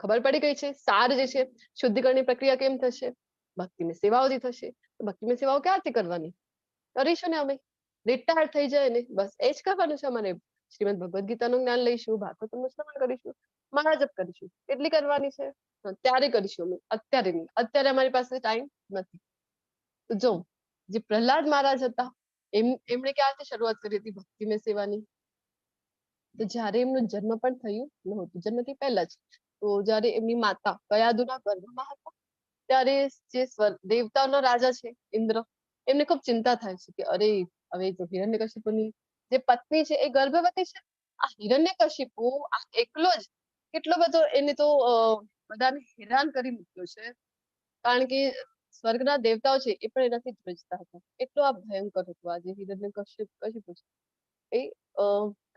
ખબર પડી ગઈ છે. સાર જે છે, શુદ્ધિકરણની પ્રક્રિયા કેમ થશે? ભક્તિની સેવાઓથી થશે. તો ભક્તિની સેવાઓ ક્યારથી કરવાની? કરીશું ને અમે રિટાયર થઈ જાય ને બસ એ જ કરવાનું છે અમારે. શ્રીમદ ભગવદ ગીતાનું જ્ઞાન લઈશું, ભાગવતનું શ્રવણ કરીશું, માળા જપ કરીશું. કેટલી કરવાની છે? ત્યારે કરીશું અમે, અત્યારે નહીં. અત્યારે અમારી પાસે ટાઈમ નથી. તો જો જે પ્રહલાદ મહારાજ હતા, એમણે ક્યારથી શરૂઆત કરી હતી ભક્તિમય સેવાની? તો જ્યારે એમનું જન્મ પણ થયું નહોતું, જન્મથી પહેલા જ. તો જ્યારે એમની માતા કયાદુના ગર્ભમાં હતા ત્યારે જે દેવતાઓનો રાજા છે ઇન્દ્ર, એમને ખૂબ ચિંતા થાય છે કે અરે હવે તો હિરણ્યકશિપુની જે પત્ની છે એ ગર્ભવતી છે. આ હિરણ્યકશિપુ આ એકલો જ કેટલો બધો એને તો બધાને હેરાન કરી મૂક્યો છે, કારણ કે સ્વર્ગના દેવતાઓ છે એ પણ એનાથી ધ્રુજતા હતા. એટલો આ ભયંકર હતો આ જે હિરણ્યકશિપુ છે એ.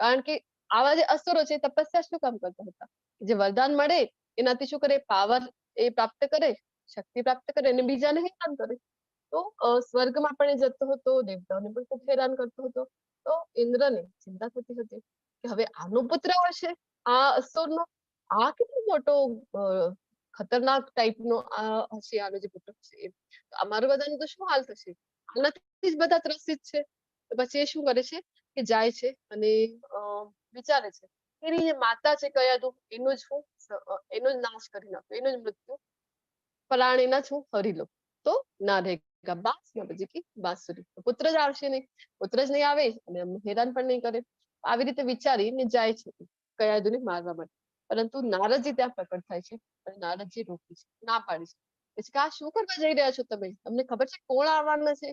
કારણ કે આવા જે અસુરો છે તપસ્યા શું કામ કરતા હતા? જે વરદાન મળે એનાથી શું કરે? પાવર એ પ્રાપ્ત કરે, શક્તિ પ્રાપ્ત કરે અને બીજાને હેરાન કરે. તો તો સ્વર્ગમાં પણ એ જતો હતો, દેવતાઓને પણ ખૂબ હેરાન કરતો હતો. તો ઇન્દ્રને ચિંતા થતી હતી કે હવે આનો પુત્ર હશે, આ અસુરનો, આ કેટલો મોટો ખતરનાક ટાઈપનો આ હશે, આનો જે પુત્ર હશે એ. અમારું બધાનું તો શું હાલ થશે, આનાથી જ બધા ત્રસિત છે. તો પછી એ શું કરે છે કે જાય છે અને વિચારે છે કે એની જે માતા છે કયાદુ, એનો જ હું એનો જ નાશ કરી નાખું, એનો જ મૃત્યુ પલાણીના જ હું હરી લઉં, તો ના રહેગા બાંસ ના બજેગી બાંસુરી. પુત્ર જ આવશે નહીં, પુત્ર જ નહીં આવે અને અમને હેરાન પણ નહીં કરે. આવી રીતે વિચારીને જાય છે કયાદુને મારવા માટે. પરંતુ નારદજી ત્યાં પ્રકટ થાય છે અને નારદજી રોકી છે, ના પાડી છે. પછી કે આ શું કરવા જઈ રહ્યા છો તમે, તમને ખબર છે કોણ આવવાના છે?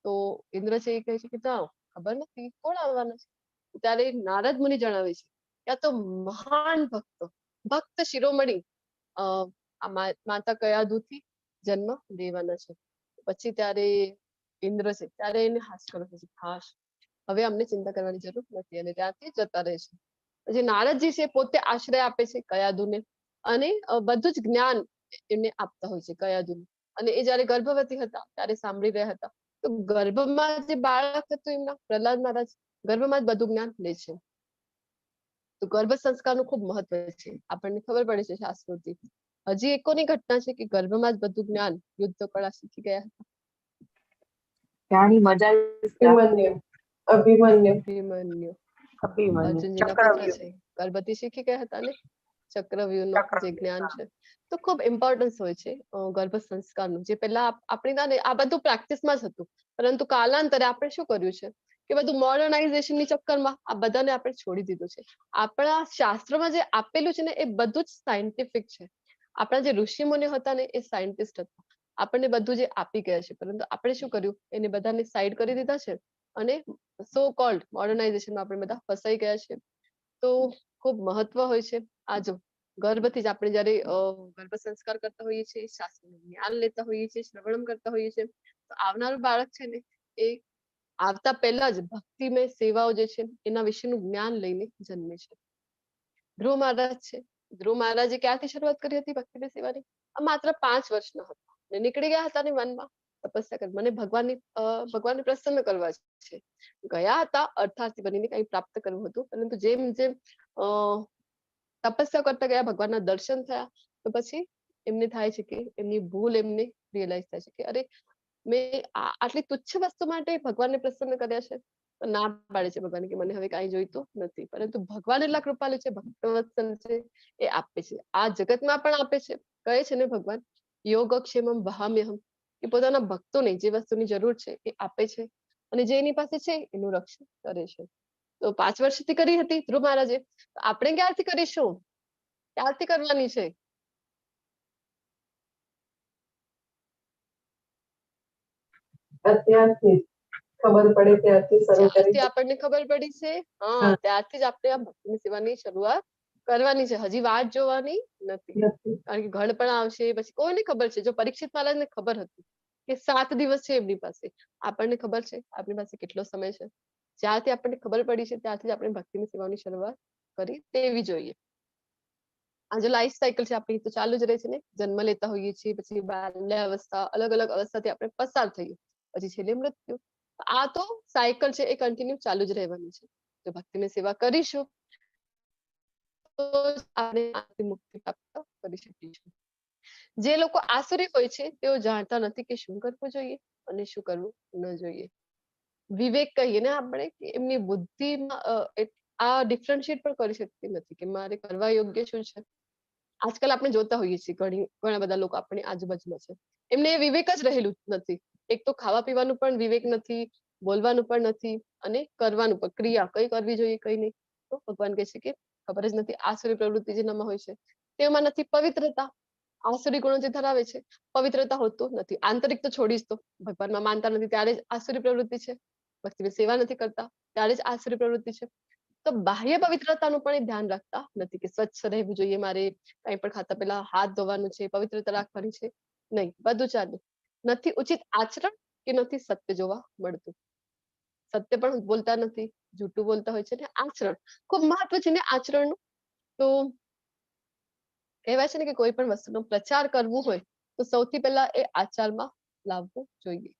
તો ઇન્દ્ર છે એ કહે છે કે ના ખબર નથી કોણ આવવાના છે. ત્યારે નારદ મુનિ જણાવે છે કે આ તો મહાન ભક્ત શિરોમણી માતા કયાદુથી જન્મ લેવાના છે. પછી ત્યારે ઇન્દ્ર છે ત્યારે એને હાશ કરે છે, હાશ હવે અમને ચિંતા કરવાની જરૂર નથી, અને ત્યાંથી જતા રહે છે. પછી નારદજી છે પોતે આશ્રય આપે છે કયાદુને અને બધું જ જ્ઞાન એમને આપતા હોય છે કયાદુને. અને એ જયારે ગર્ભવતી હતા ત્યારે સાંભળી રહ્યા હતા. તો ગર્ભમાં જે બાળક હતું એમના પ્રહલાદ મહારાજ, ગર્ભમાં જ બધું જ્ઞાન લે છે. તો ગર્ભ સંસ્કારનું ખૂબ મહત્વ છે, આપણને ખબર પડે છે શાસ્ત્રોથી. હજી એકોની ઘટના છે કે ગર્ભમાં જ બધું જ્ઞાન યુદ્ધ કળા શીખી ગયા હતા.
જાણી મજા
અભિમન્યુ
અભિમન્યુ
અભિમન્યુ
અભિમન્યુ
અર્જુનજીના પુત્ર
ચક્રવ્યુહ
છે, ગર્ભથી શીખી ગયા હતા ને ચક્રવ્યુહનું જે
ચક્રવ્યુહ
જ્ઞાન છે. તો ખૂબ ઇમ્પોર્ટન્સ હોય છે ગર્ભ સંસ્કારનું, જે પહેલા આપણી આ બધું પ્રેક્ટિસમાં જ હતું. પરંતુ કાલાંતરે આપણે શું કર્યું છે કે બધું મોડર્નાઇઝેશનની ચક્કરમાં આ બધાને આપણે છોડી દીધું છે. આપણા શાસ્ત્રમાં જે આપેલું છે ને એ બધું જ સાયન્ટિફિક છે. આપણા જે ઋષિ મુનિઓ હતા ને એ સાયન્ટિસ્ટ હતા, આપણને બધું જે આપી ગયા છે. પરંતુ આપણે શું કર્યું, એને બધાને સાઈડ કરી દીધા છે અને સો કોલ્ડ મોડર્નાઇઝેશનમાં આપણે બધા ફસાઈ ગયા છે. તો ખૂબ મહત્વ હોય છે આ જો ગર્ભથી જ આપણે જયારે ગર્ભ સંસ્કાર કરતા હોઈએ છીએ, શાસ્ત્રનું જ્ઞાન લેતા હોઈએ છીએ, શ્રવણમ કરતા હોઈએ છીએ, તો આવનારું બાળક છે ને એ આવતા પહેલા જ ભક્તિમય સેવાઓ જે છે એના વિશેનું જ્ઞાન લઈને જન્મે છે. ધ્રુવ મહારાજ છે, ધ્રુવ મહારાજે ક્યાંથી શરૂઆત કરી હતી ભક્તિમય સેવાની? માત્ર 5 વર્ષના હતા ને નીકળી ગયા હતા ને વનમાં તપસ્યા કરી, મને ભગવાનને પ્રસન્ન કરવા છે. ગયા હતા અર્થાર્થી બનીને કંઈ પ્રાપ્ત કરવું હતું, પરંતુ જેમ જેમ તપસ્યા કરતા ગયા ભગવાનના દર્શન થયા તો પછી એમને થાય છે કે એમની ભૂલ એમને રિયલાઇઝ થાય છે કે અરે મેં આટલી તુચ્છ વસ્તુ માટે ભગવાનને પ્રસન્ન કર્યા છે. ના પાડે છે ભગવાન કે મને હવે કાંઈ જોઈતું નથી. પરંતુ ભગવાન એટલા કૃપાલુ છે, ભક્તવત્સલ છે, એ આપે છે, આ જગતમાં પણ આપે છે. કહે છે ને ભગવાન યોગક્ષેમમ વહામ્યહમ, કે પોતાના ભક્તોને જે વસ્તુની જરૂર છે એ આપે છે અને જે એની પાસે છે એનું રક્ષણ કરે છે. તો 5 વર્ષથી કરી હતી ધ્રુવ મહારાજે, આપણે ક્યારથી કરીશું, ક્યારથી કરવાની છે?
અત્યારથી ખબર પડે ત્યારથી શરૂ કરી
જ્યારથી આપણને ખબર પડી છે ત્યારથી જ આપણે આ ભક્તિની સેવાની શરૂઆત કરવાની છે. હજી વાટ જોવાની નથી. કારણ કે ઘડ પણ આવશે, પછી કોઈને ખબર છે, જો પરીક્ષિત મહારાજને ખબર હતી કે 7 દિવસ છે એમની પાસે, આપણને ખબર છે આપણી પાસે કેટલો સમય છે. જ્યારથી આપણને ખબર પડી છે ત્યારથી જ આપણે ભક્તિની સેવાની શરૂઆત કરી દેવી જોઈએ. આ જો લાઈફ સાયકલ છે આપણી તો ચાલુ જ રહે છે ને, જન્મ લેતા હોઈએ છીએ, પછી બાલ્યાવસ્થા, અલગ અલગ અવસ્થાથી આપણે પસાર થઈએ, પછી છેલ્લે મૃત્યુ. આ તો સાયકલ છે એ કન્ટિન્યુ ચાલુ જ રહેવાની છે. જો ભક્તિની સેવા કરીશું તો આપણે મુક્તિ પ્રાપ્ત કરી શકીશું. જે લોકો આસુરી હોય છે તેઓ જાણતા નથી કે શું કરવું જોઈએ અને શું કરવું ન જોઈએ. વિવેક કહીએ ને આપણે, કે એમની બુદ્ધિમાં આ ડિફરન્શિએટ પણ કરી શકતી નથી કે મારે કરવા યોગ્ય શું છે. આજકાલ આપણે જોતા હોઈએ છીએ ઘણા બધા લોકો આપણી આજુબાજુમાં છે, એમને એ વિવેક જ રહેલું નથી. એક તો ખાવા પીવાનું પણ વિવેક નથી, બોલવાનું પણ નથી, અને કરવાનું પણ ક્રિયા કઈ કરવી જોઈએ કઈ નહીં. તો ભગવાન કહે છે કે ખબર જ નથી. આસુરી પ્રવૃત્તિ જેનામાં હોય છે તેમાં નથી પવિત્રતા. આસુરી ગુણો જે ધરાવે છે પવિત્રતા હોતું નથી. આંતરિક તો છોડી જ દો, ભગવાનમાં માનતા નથી ત્યારે જ આસુરી પ્રવૃત્તિ છે. ભક્તિની સેવા નથી કરતા ત્યારે જ આસુરી પ્રવૃત્તિ છે. તો બાહ્ય પવિત્રતાનું પણ એ ધ્યાન રાખતા નથી કે સ્વચ્છ રહેવું જોઈએ, મારે કંઈ પણ ખાતા પહેલા હાથ ધોવાનું છે, પવિત્રતા રાખવાની છે. નહીં, બધું ચાલે. નથી ઉચિત આચરણ કે નથી સત્ય જોવા મળતું. સત્ય પણ બોલતા નથી, જૂઠું બોલતા હોય છે. ને આચરણ ખૂબ મહત્વ છે ને આચરણનું. તો કહેવાય છે ને કે કોઈ પણ વસ્તુનો પ્રચાર કરવું હોય તો સૌથી પહેલા એ આચારમાં લાવવો જોઈએ.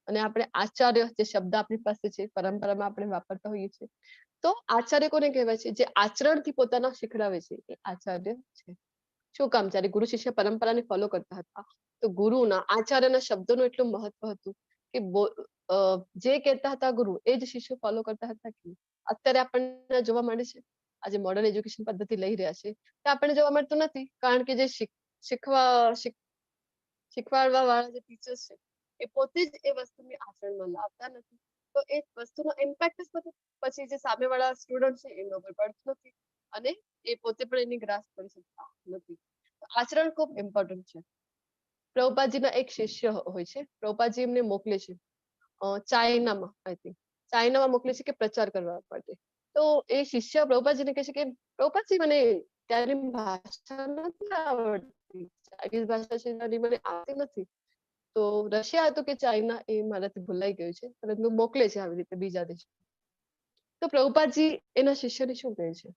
અને આપણે આચાર્ય જે શબ્દ આપણી પાસે છે પરંપરામાં આપણે વાપરતા હોઈએ છીએ, તો આચાર્ય કોને કહેવાય છે? જે આચરણથી પોતાના શીખડાવે છે એ આચાર્ય છે. શું કામ? જ્યારે ગુરુ શિષ્ય પરંપરાને ફોલો કરતા હતા તો ગુરુના આચાર્યના શબ્દોનું એટલું મહત્વ હતું કે જે કહેતા હતા ગુરુ એ જ શિષ્યો ફોલો કરતા હતા કે અત્યારે આપણને જોવા મળે છે આજે મોડર્ન એજ્યુકેશન પદ્ધતિ લઈ રહ્યા છે તે આપણને જોવા મળતું નથી, કારણ કે જે શીખવાડવા વાળા જે ટીચર્સ છે એ પોતે જ એ વસ્તુને આચરણમાં લાવતા નથી, તો એ વસ્તુનો ઇમ્પેક્ટ જ પછી જે સામેવાળા સ્ટુડન્ટ છે એમના ઉપર પડતું નથી અને એ પોતે પણ એની ગ્રાસ્પ કરી શકતા નથી. આચરણ ખૂબ ઇમ્પોર્ટન્ટ છે. પ્રભુપાદજીના એક શિષ્ય હોય છે, પ્રભુપાદજી એમને મોકલે છે ચાઇનામાં, આઈ થિંક ચાઇનામાં મોકલે છે કે પ્રચાર કરવા માટે. તો એ શિષ્ય પ્રભુપાદજીને કહે છે કે પ્રભુપાદજી મને ત્યાંની ભાષા નથી આવડતી, ચાઇનીઝ ભાષા છે ત્યાંની મને આવડતી નથી. તો રશિયા હતું કે ચાઇના એ મારાથી ભૂલાઈ ગયું છે, પરંતુ મોકલે છે આવી રીતે બીજા દેશ. તો પ્રભુપાદજી એના શિષ્યને શું કહે છે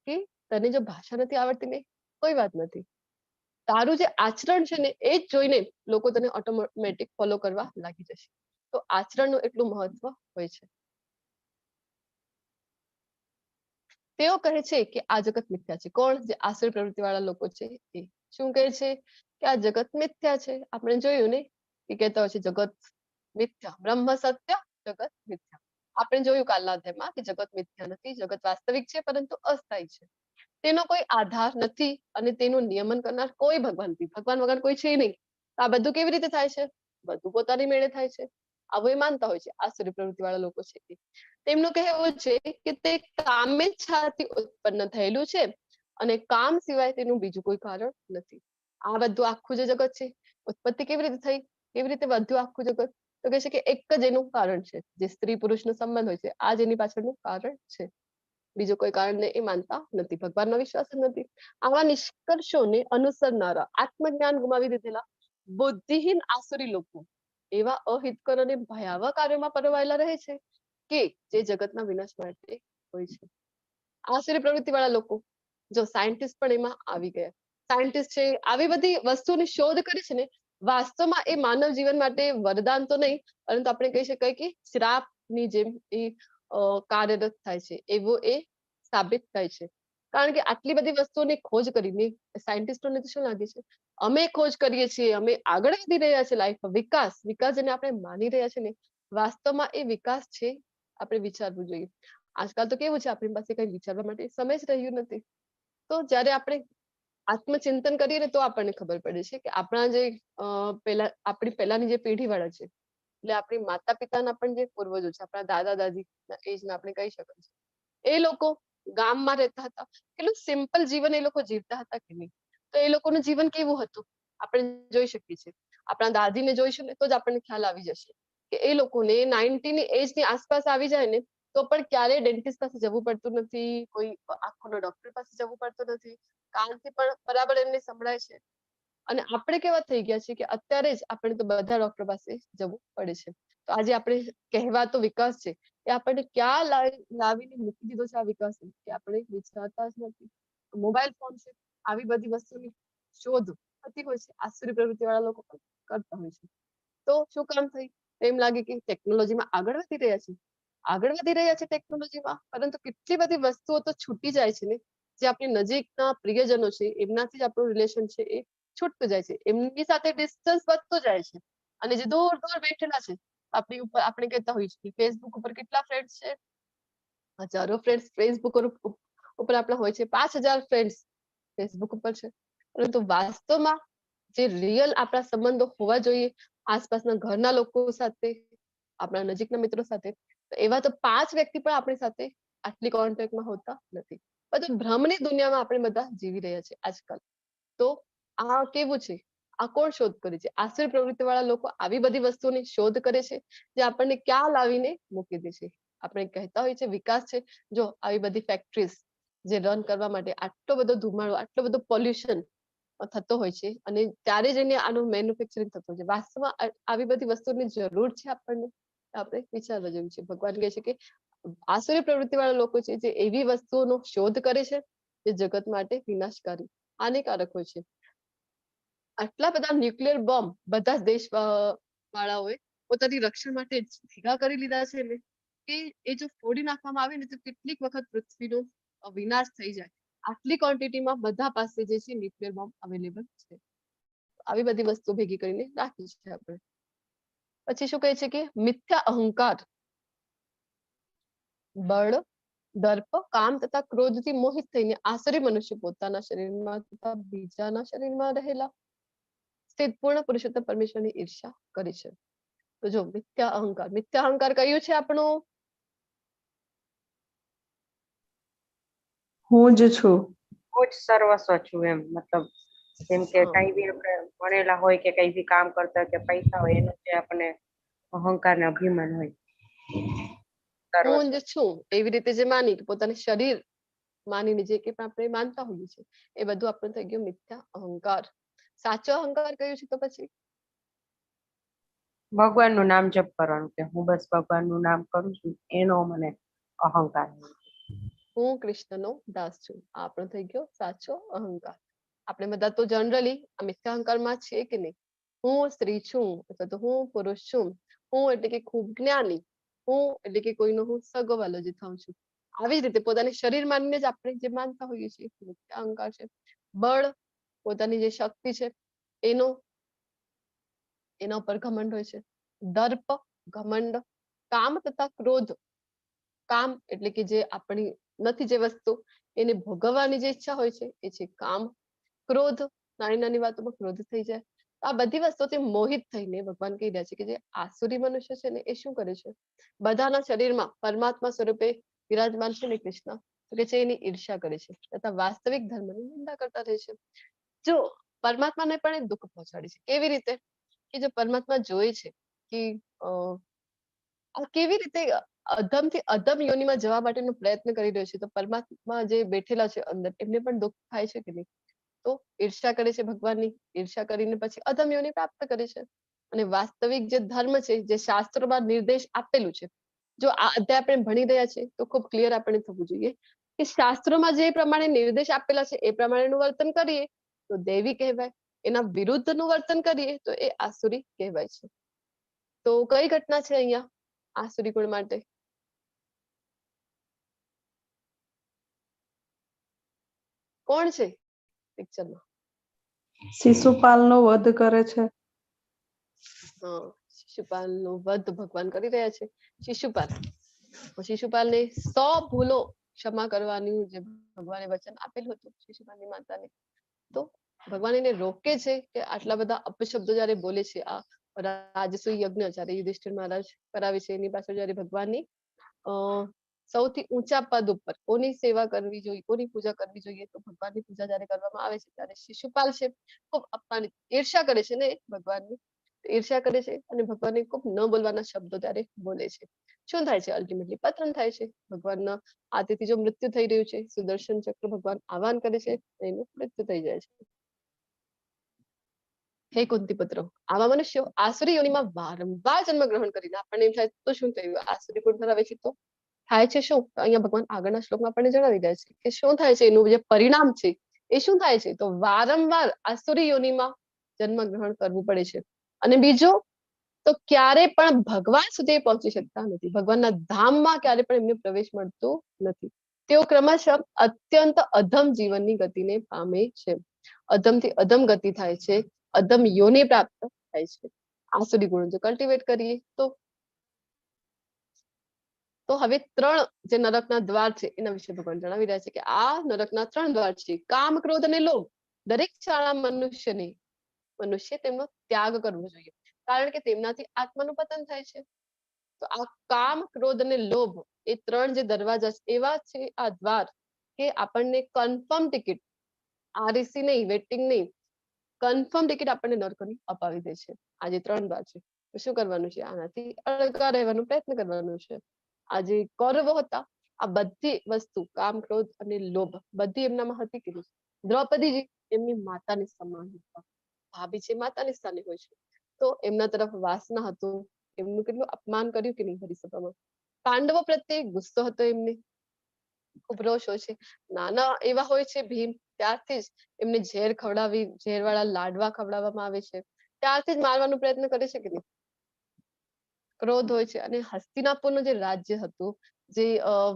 કે તને જો ભાષા નથી આવડતી ને કોઈ વાત નથી, તારું જે આચરણ છે ને એ જ જોઈને લોકો તને ઓટોમેટિક ફોલો કરવા લાગી જશે. તો આચરણનું એટલું મહત્વ હોય છે. તેઓ કહે છે કે આ જગત મિથ્યા છે. કોણ? જે આસુરી પ્રવૃત્તિ વાળા લોકો છે એ શું કહે છે કે આ જગત મિથ્યા છે. આપણે જોયું ને કે કહેતા હોય છે જગત મિથ્યા, બ્રહ્મ સત્ય, જગત મિથ્યા. આપણે જોયું કાલના અધ્યાયમાં કે જગત મિથ્યા નથી, જગત વાસ્તવિક છે પરંતુ અસ્થાયી છે. તેનો કોઈ આધાર નથી અને તેનું નિયમન કરનાર કોઈ ભગવાન નથી. ભગવાન વગર કોઈ છે નહીં. આ બધું કેવી રીતે થાય છે? બધું પોતાની મેળે થાય છે. આવું એ માનતા હોય છે આસુરી પ્રવૃત્તિ વાળા લોકો છે. તેમનું કહેવું છે કે તે કામેચ્છાથી ઉત્પન્ન થયેલું છે અને કામ સિવાય તેનું બીજું કોઈ કારણ નથી. આ બધું આખું જે જગત છે ઉત્પત્તિ કેવી રીતે થઈ, કેવી રીતે વધ્યું આખું જગત? તો કહે છે કે એક જ એનું કારણ છે, જે સ્ત્રી પુરુષનો સંબંધ હોય છે આ જ એની પાછળનું કારણ છે. બીજું કોઈ કારણને એ માનતા નથી, ભગવાનનો વિશ્વાસ જ નથી. આવા નિષ્કર્ષોને અનુસરનારા આત્મજ્ઞાન ગુમાવી દીધેલા બુદ્ધિહીન આસુરી લોકો એવા અહિતકર અને ભયાવહ કાર્યોમાં પરોવાયેલા રહે છે કે જે જગતના વિનાશ માટે હોય છે. આસુરી પ્રવૃત્તિ વાળા લોકો, જો સાયન્ટિસ્ટ પણ એમાં આવી ગયા. સાયન્ટિસ્ટ છે, આવી બધી વસ્તુની શોધ કરી છે ને, વાસ્તવમાં એ માનવ જીવન માટે વરદાન તો નહીં પરંતુ આપણે કહી શકાય કે શ્રાપની જેમ એ કાર્યરત થાય છે, એવો એ સાબિત થાય છે. કારણ કે આટલી બધી વસ્તુઓની ખોજ કરીને સાયન્ટિસ્ટોને તો શું લાગે છે અમે ખોજ કરીએ છીએ, અમે આગળ વધી રહ્યા છે લાઈફમાં, વિકાસ જેને આપણે માની રહ્યા છે ને વાસ્તવમાં એ વિકાસ છે. આપણે વિચારવું જોઈએ. આજકાલ તો કેવું છે આપણી પાસે કઈ વિચારવા માટે સમય જ રહ્યું નથી. તો જ્યારે આપણે આત્મચિંતન કરીએ ને તો આપણને ખબર પડે છે કે આપણા જે આપણી પહેલાની જે પેઢી વાળા છે, એટલે આપણી માતા પિતાના પણ જે પૂર્વજો છે, આપણા દાદા દાદી એજના આપણે કહી શકીએ છીએ, એ લોકો ગામમાં રહેતા હતા, કેટલું સિમ્પલ જીવન એ લોકો જીવતા હતા કે નહીં? તો એ લોકોનું જીવન કેવું હતું આપણે જોઈ શકીએ છીએ. આપણા દાદીને જોઈશું ને તો જ આપણને ખ્યાલ આવી જશે કે એ લોકોને 90 ની એજની આસપાસ આવી જાય ને તો પણ ક્યારેય ડેન્ટિસ્ટ પાસે જવું પડતું નથી, કોઈ આંખોનો ડોક્ટર પાસે જવું પડતું નથી, કાનથી પણ બરાબર એમને સંભળાય છે. અને આપણે કેવા થઈ ગયા છે કે અત્યારે જ આપણે તો બધા ડોક્ટર પાસે જવું પડે છે. તો આજે આપણે કહેવાતો વિકાસ છે એ આપણને ક્યાં લાવીને મૂકી દીધો છે આ વિકાસ કે આપણે વિચારતા જ નથી. મોબાઈલ ફોન છે, આવી બધી વસ્તુની શોધ થતી હોય છે, આસુરી પ્રવૃત્તિ વાળા લોકો પણ કરતા હોય છે. તો શું કામ થઈ? એમ લાગે કે ટેકનોલોજીમાં આગળ વધી રહ્યા છે ટેકનોલોજીમાં, પરંતુ કેટલી બધી વસ્તુઓ તો છૂટી જાય છે ને, જે આપણી નજીકના પ્રિયજનો છે એમનાથી જ આપણું રિલેશન છે એ છૂટતું જાય છે, એમની સાથે ડિસ્ટન્સ વધતું જાય છે. અને જે દૂર દૂર બેઠેલા છે આપણી ઉપર, આપણે કહેતા હોઈએ છીએ ફેસબુક ઉપર કેટલા ફ્રેન્ડ્સ છે, હજારો ફ્રેન્ડ્સ ફેસબુક ઉપર આપણા હોય છે, 5000 ફ્રેન્ડ્સ ફેસબુક ઉપર છે, પરંતુ વાસ્તવમાં જે રિયલ આપણા સંબંધો હોવા જોઈએ આસપાસના ઘરના લોકો સાથે, આપણા નજીકના મિત્રો સાથે, તો એવા તો 5 વ્યક્તિ પણ આપણી સાથે આટલી કોન્ટેક્ટમાં હોતા નથી. બધું ભ્રમની દુનિયામાં આપણે બધા જીવી રહ્યા છે આજકાલ. તો આ કેવું છે? આ કોણ શોધ કરે છે? આસુરી પ્રવૃત્તિ વાળા લોકો આવી બધી વસ્તુઓની શોધ કરે છે જે આપણને ક્યાં લાવીને મૂકી દે છે. આપણે કહેતા હોય છે વિકાસ છે, જો આવી બધી ફેક્ટરીઝ જે રન કરવા માટે આટલો બધો ધુમાડો, આટલો બધો પોલ્યુશન થતો હોય છે અને ત્યારે જઈને આનું મેન્યુફેક્ચરિંગ થતું હોય છે. વાસ્તવમાં આવી બધી વસ્તુની જરૂર છે આપણને? આપણે વિચારવા જેવું છે. ભગવાન કહે છે કે આસુરી પ્રવૃત્તિ વાળા લોકો છે જે એવી વસ્તુઓનો શોધ કરે છે જે જગત માટે વિનાશકારી, હાનિકારક હોય છે. આટલા બધા ન્યુક્લિયર બોમ્બ બધા જ દેશ વાળાઓએ પોતાની રક્ષણ માટે ભેગા કરી લીધા છે ને કે એ જો ફોડી નાખવામાં આવે ને તો કેટલીક વખત પૃથ્વીનો વિનાશ થઈ જાય. આટલી ક્વોન્ટિટીમાં બધા પાસે જે છે ન્યુક્લિયર બોમ્બ અવેલેબલ છે. આવી બધી વસ્તુ ભેગી કરીને રાખી છે આપણે. પછી શું કહે છે કે મિથ્યા અહંકાર, બળ, દર્પ, કામ તથા ક્રોધથી મોહિત થઈને આસુરી મનુષ્ય પોતાના શરીરમાં તથા બીજાના શરીરમાં રહેલા સ્થિત પૂર્ણ પુરુષોત્તમ પરમેશ્વરની ઈર્ષ્યા કરે છે. તો જો મિથ્યા અહંકાર કયું છે આપણું?
હું જ છું.
હું જ સર્વસ્વ છું એમ, મતલબ જેમ કે કઈ બી આપણે ભણેલા હોય કે કઈ બી કામ કરતા હોય કે પૈસા હોય એનો જે આપણને અહંકાર ને અભિમાન હોય.
હું જ છું એવી રીતે જે માની કે પોતાનું શરીર માનીને જે કે આપણે માનતા હોઈએ છીએ એ બધું આપણું થઈ ગયું મિથ્યા અહંકાર. સાચો અહંકાર કયું છે તો પછી
ભગવાનનું નામ જપ કરવાનું કે હું બસ ભગવાનનું નામ કરું છું એનો મને અહંકાર.
હું કૃષ્ણનો દાસ છું, આ આપણો થઈ ગયો સાચો અહંકાર. આપણે બધા તો જનરલી આ મિથ્યા અહંકારમાં છીએ કે નહીં? હું સ્ત્રી છું અથવા તો હું પુરુષ છું, હું એટલે કે ખૂબ જ્ઞાની, હું એટલે કે કોઈનો હું સગો વાલો જે થાઉં છું. આવી જ રીતે પોતાની શરીર માનીને જ આપણે જે માનતા હોઈએ છીએ મિથ્યા અહંકાર છે. બળ, પોતાની જે શક્તિ છે એનો એના ઉપર ઘમંડ હોય છે. દર્પ, ઘમંડ. કામ તથા ક્રોધ, કામ એટલે કે જે આપણી નથી જે વસ્તુ એને ભોગવવાની જે ઈચ્છા હોય છે એ છે કામ. ક્રોધ, નાની નાની વાતોમાં ક્રોધ થઈ જાય. આ બધી વસ્તુથી મોહિત થઈને ભગવાન કહી રહ્યા છે કે જે આસુરી મનુષ્ય છે ને એ શું કરે છે? બધાના શરીરમાં પરમાત્મા સ્વરૂપે વિરાજમાન છે ને કૃષ્ણ, તો કે છે એની ઈર્ષ્યા કરે છે તથા વાસ્તવિક ધર્મની નિંદા કરતા રહે છે. જો પરમાત્માને પણ એ દુઃખ પહોંચાડે છે. કેવી રીતે? કે જો પરમાત્મા જોઈ છે કે આ કેવી રીતે અધમથી અધમ યોનિમાં જવા માટેનો પ્રયત્ન કરી રહ્યો છે, તો પરમાત્મા જે બેઠેલા છે અંદર એમને પણ દુઃખ થાય છે કે નહીં? તો ઈર્ષ્યા કરે છે ભગવાનની, ઈર્ષ્યા કરીને પછી અધમ યોનિ પ્રાપ્ત કરે છે. અને વાસ્તવિક જે ધર્મ છે, જે શાસ્ત્રોમાં નિર્દેશ આપેલું છે, જો આ અધ્યાય આપણે ભણી રહ્યા છે તો ખૂબ ક્લિયર આપણે થવું જોઈએ કે શાસ્ત્રોમાં જે પ્રમાણે નિર્દેશ આપેલા છે એ પ્રમાણેનું વર્તન કરીએ તો દેવી કહેવાય, એના વિરુદ્ધનું વર્તન કરીએ તો એ આસુરી કહેવાય છે. તો કઈ ઘટના છે અહીંયા આસુરી ગુણ માટે? કોણ છે પિક્ચરમાં?
શિશુપાલનો વધ કરે છે.
શિશુપાલનો વધ ભગવાન કરી રહ્યા છે. શિશુપાલને 100 ભૂલો ક્ષમા કરવાનું જે ભગવાને વચન આપેલું હતું શિશુપાલની માતાને, તો ભગવાન એને રોકે છે કે આટલા બધા અપશબ્દો જયારે બોલે છે, આ રાજસૂય યજ્ઞ જયારે યુધિષ્ઠિર મહારાજ કરાવે છે એની પાછળ જયારે ભગવાનની સૌથી ઊંચા પદ ઉપર કોની સેવા કરવી જોઈએ, કોની પૂજા કરવી જોઈએ, તો ભગવાનની પૂજા જયારે કરવામાં આવે છે ત્યારે શિશુપાલ છે ખૂબ અપમાનિત, ઈર્ષ્યા કરે છે ને ભગવાનની, ઈર્ષ્યા કરે છે અને ભગવાનને ખૂબ ન બોલવાના શબ્દો ત્યારે બોલે છે. શું થાય છે? અલ્ટિમેટલી પતન થાય છે. ભગવાનના હાથેથી જો મૃત્યુ થઈ રહ્યું છે, સુદર્શન ચક્ર ભગવાન આહવાન કરે છે, એનું મૃત્યુ થઈ જાય છે. હે કુંતી પુત્રો, આવા મનુષ્યો આસુરી યોનિમાં વારંવાર જન્મ ગ્રહણ કરીને આપણને એમ થાય તો શું થયું? આસુરી ગુણ ધરાવે છે તો થાય છે શું? અહીંયા ભગવાન આગળના શ્લોકમાં આપણને જણાવી રહ્યા છે કે શું થાય છે, એનું જે પરિણામ છે એ શું થાય છે? તો વારંવાર આસુરી યોનિમાં જન્મ ગ્રહણ કરવું પડે છે. અને બીજું તો ક્યારે પણ ભગવાન સુધી પહોંચી શકતા નથી, ભગવાનના ધામમાં ક્યારે પણ એમને પ્રવેશ મળતો નથી. તેઓ ક્રમશઃ અત્યંત અધમ જીવનની ગતિને પામે છે. અધમથી અધમ ગતિ થાય છે, અધમ યોનિ પ્રાપ્ત થાય છે. આસુરી ગુણ જો કલ્ટિવેટ કરીએ તો હવે 3 જે નરકના દ્વાર છે એના વિશે ભગવાન જણાવી રહ્યા છે કે આ નરકના 3 દ્વાર છે. કામ, ક્રોધ અને લોભ. દરેક શાળા મનુષ્ય તેમનો ત્યાગ કરવો જોઈએ, કારણ કે તેમનાથી આત્માનું પતન થાય છે. તો આ કામ, ક્રોધ અને લોભ એ 3 જે દરવાજા છે એવા છે આ દ્વાર કે આપણને કન્ફર્મ ટિકિટ, આરસી નહીં, વેટિંગ નહીં, કન્ફર્મ ટિકિટ આપણને નરકની અપાવી દે છે. આ જે 3 દ્વાર છે તો શું કરવાનું છે? આનાથી અળગા રહેવાનો પ્રયત્ન કરવાનો છે. આ જે કૌરવો હતા, આ બધી વસ્તુ કામ, ક્રોધ અને લોભ બધી એમનામાં હતી કે નહીં? દ્રૌપદીજી એમની માતાની સમાન હતા, ભાભી છે માતાની સ્થાને હોય છે, તો એમના તરફ વાસના હતું, એમનું કેટલું અપમાન કર્યું કે નહીં હરિસભામાં. પાંડવો પ્રત્યે ગુસ્સો હતો એમને, ખૂબ રોષ હોય છે. નાના એવા હોય છે ભીમ, ત્યારથી જ એમને ઝેર ખવડાવી, ઝેરવાળા લાડવા ખવડાવવામાં આવે છે, ત્યારથી જ મારવાનો પ્રયત્ન કરે છે કે નહીં? ક્રોધ હોય છે. અને હસ્તિનાપુરનું જે રાજ્ય હતું, જે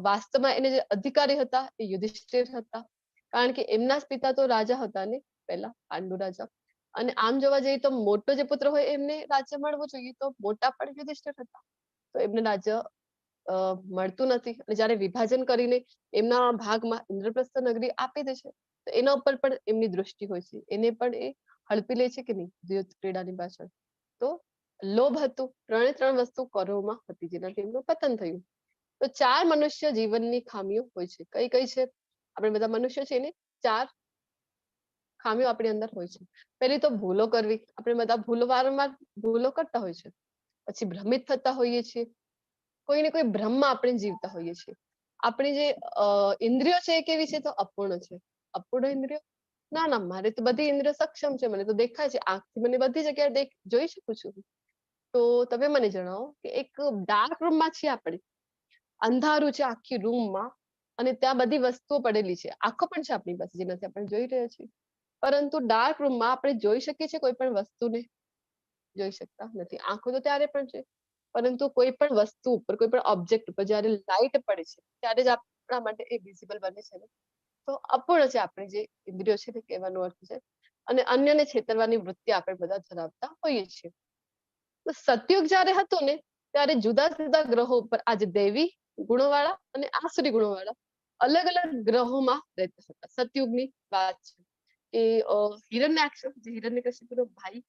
વાસ્તવમાં એને જે અધિકારી હતા એ યુધિષ્ઠિર હતા, કારણ કે એમના જ પિતા તો રાજા હતા ને, પહેલા પાંડુ રાજા. અને આમ જોવા જઈએ તો મોટો જે પુત્ર હોય એમને રાજ્ય મળવું જોઈએ, તો મોટા પણ યુધિષ્ઠિર હતા, તો એમને રાજ્ય મળતું નથી. અને જયારે વિભાજન કરીને એમના ભાગમાં ઇન્દ્રપ્રસ્થ નગરી આપી દે છે, તો એના ઉપર પણ એમની દૃષ્ટિ હોય છે, એને પણ એ હડપી લે છે કે નહીં યુદ્ધ ક્રીડાની પાછળ. તો લોભ હતું, ત્રણ વસ્તુ કૌરવમાં હતી જેનાથી એમનું પતન થયું. તો 4 મનુષ્ય જીવનની ખામીઓ હોય છે. કઈ કઈ છે? આપણે બધા મનુષ્ય છે ને 4 ખામીઓ આપણી અંદર હોય છે. પહેલી તો ભૂલો કરવી. આપણે બધા વારંવાર ભૂલો કરતા હોય છે. પછી ભ્રમિત થતા હોઈએ છીએ, કોઈને કોઈ ભ્રમમાં આપણે જીવતા હોઈએ છીએ. આપણી જે ઇન્દ્રિયો છે એ કેવી છે? તો અપૂર્ણ છે. અપૂર્ણ ઇન્દ્રિયો, ના મારે તો બધી ઇન્દ્રિયો સક્ષમ છે, મને તો દેખાય છે, આંખથી મને બધી જગ્યાએ જોઈ શકું છું. તો તમે મને જણાવો કે એક ડાર્ક રૂમમાં છીએ આપણે, અંધારું છે આખી રૂમમાં, અને ત્યાં બધી વસ્તુઓ પડેલી છે, આંખો પણ છે આપણી પાસે જેનાથી આપણે જોઈ રહ્યા છીએ, પરંતુ ડાર્ક રૂમમાં આપણે જોઈ શકીએ છીએ કોઈ પણ વસ્તુને? જોઈ શકતા નથી. આંખો તો ત્યારે પણ છે, પરંતુ કોઈ પણ વસ્તુ ઉપર, કોઈ પણ ઓબ્જેક્ટ ઉપર જયારે લાઇટ પડે છે ત્યારે જ આપણા માટે એ વિઝિબલ બને છે ને. તો અપૂર્ણ છે આપણી જે ઇન્દ્રિયો છે તે કહેવાનો અર્થ છે. અને અન્યને છેતરવાની વૃત્તિ આપણે બધા ધરાવતા હોઈએ છીએ. તો સતયુગ જયારે હતો ને, ત્યારે જુદા જુદા ગ્રહો ઉપર આજે દૈવી ગુણોવાળા અને આસુરી ગુણોવાળા અલગ અલગ ગ્રહોમાં રહેતા હતા. સતયુગની વાત છે કે હિરણ્યાક્ષ, જે હિરણ્યકશિપુનો ભાઈ,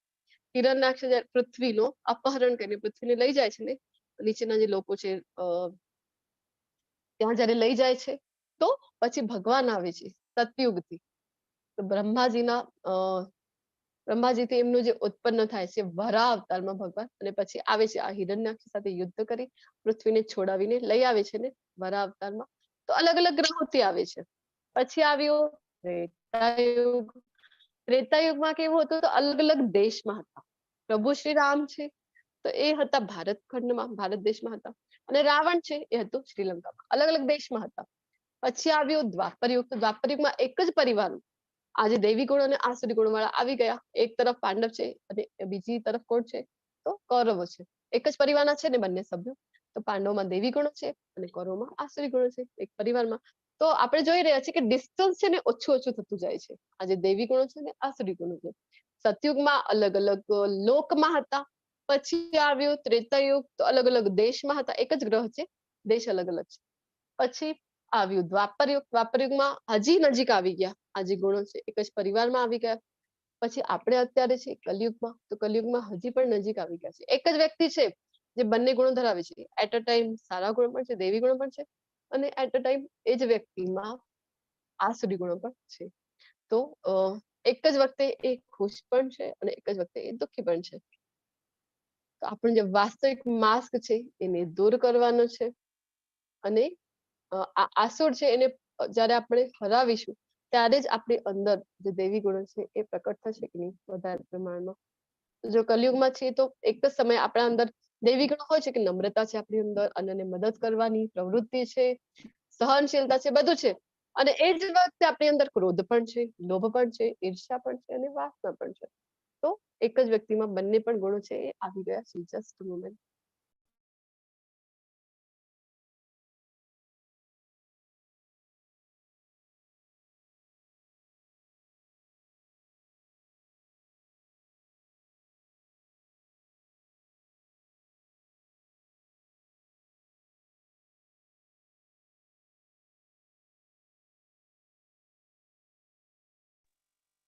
હિરણ્યાક્ષ જયારે પૃથ્વીનો અપહરણ કરીને પૃથ્વીને લઈ જાય છે ને, નીચેના જે લોકો છે ત્યાં જયારે લઈ જાય છે, તો પછી ભગવાન આવે છે સતયુગથી. તો બ્રહ્માજીથી એમનું જે ઉત્પન્ન થાય છે વરાહ અવતારમાં ભગવાન, અને પછી આવે છે આ હિરણ્યાક્ષ સાથે યુદ્ધ કરી પૃથ્વીને છોડાવીને લઈ આવે છે ને વરાહ અવતારમાં. તો અલગ અલગ ગ્રહોથી આવે છે. પછી આવ્યો ત્રેતાયુગ. ત્રેતાયુગમાં કેવું હતું? તો અલગ અલગ દેશમાં હતા. પ્રભુ શ્રી રામ છે તો એ હતા ભારત ખંડમાં, ભારત દેશમાં હતા, અને રાવણ છે એ હતું શ્રીલંકામાં, અલગ અલગ દેશમાં હતા. પછી આવ્યો દ્વાપર યુગ. તો દ્વાપર યુગમાં એક જ પરિવાર, આજે દૈવી ગુણ અને આસુરી ગુણ વાળા આવી ગયા. એક તરફ પાંડવ છે અને બીજી તરફ કોણ છે? તો કૌરવો છે. એક જ પરિવારના છે ને બંને સભ્યો. તો પાંડવોમાં દૈવી ગુણો છે અને કૌરવોમાં આસુરી ગુણો છે એક પરિવારમાં. તો આપણે જોઈ રહ્યા છીએ કે ડિસ્ટન્સ છે ને ઓછું થતું જાય છે. આજે દૈવી ગુણો છે ને આસુરી ગુણો છે. સતયુગમાં અલગ અલગ લોકમાં હતા. પછી આવ્યો ત્રેતાયુગ, તો અલગ અલગ દેશમાં હતા. એક જ ગ્રહ છે, દેશ અલગ અલગ છે. પછી આવ્યું દ્વાપર યુગ. દ્વાપર યુગમાં હજી નજીક આવી ગયા આ જે ગુણો છે, એક જ પરિવારમાં આવી ગયા. પછી આપણે અત્યારે છે કલયુગમાં. તો કલયુગમાં હજી પણ નજીક આવી ગયા છે. એક જ વ્યક્તિ છે જે બંને ગુણો ધરાવે છે. એટ અ ટાઈમ સારા ગુણો પણ છે, દૈવી ગુણો પણ છે, અને એટ અ ટાઈમ એ જ વ્યક્તિમાં આસુરી ગુણો પણ છે. તો એક જ વખતે એ ખુશ પણ છે અને એક જ વખતે એ દુઃખી પણ છે. તો આપણું જે વાસ્તવિક માસ્ક છે એને દૂર કરવાનો છે. અને આ આસુર છે એને જયારે આપણે હરાવીશું ત્યારે જ આપણી અંદર જે દૈવી ગુણો છે એ પ્રકટ થશે કે નહીં વધારે પ્રમાણમાં. જો કલયુગમાં છે તો એક જ સમયે આપણા અંદર દૈવી ગુણો હોય છે કે નમ્રતા છે આપણી અંદર, અન્યને મદદ કરવાની પ્રવૃત્તિ છે, સહનશીલતા છે, બધું છે. અને એ જ વખતે આપણી અંદર ક્રોધ પણ છે, લોભ પણ છે, ઈર્ષ્યા પણ છે, અને વાસના પણ છે. તો એક જ વ્યક્તિમાં બંને પણ ગુણો છે એ આવી ગયા છે. Just moment.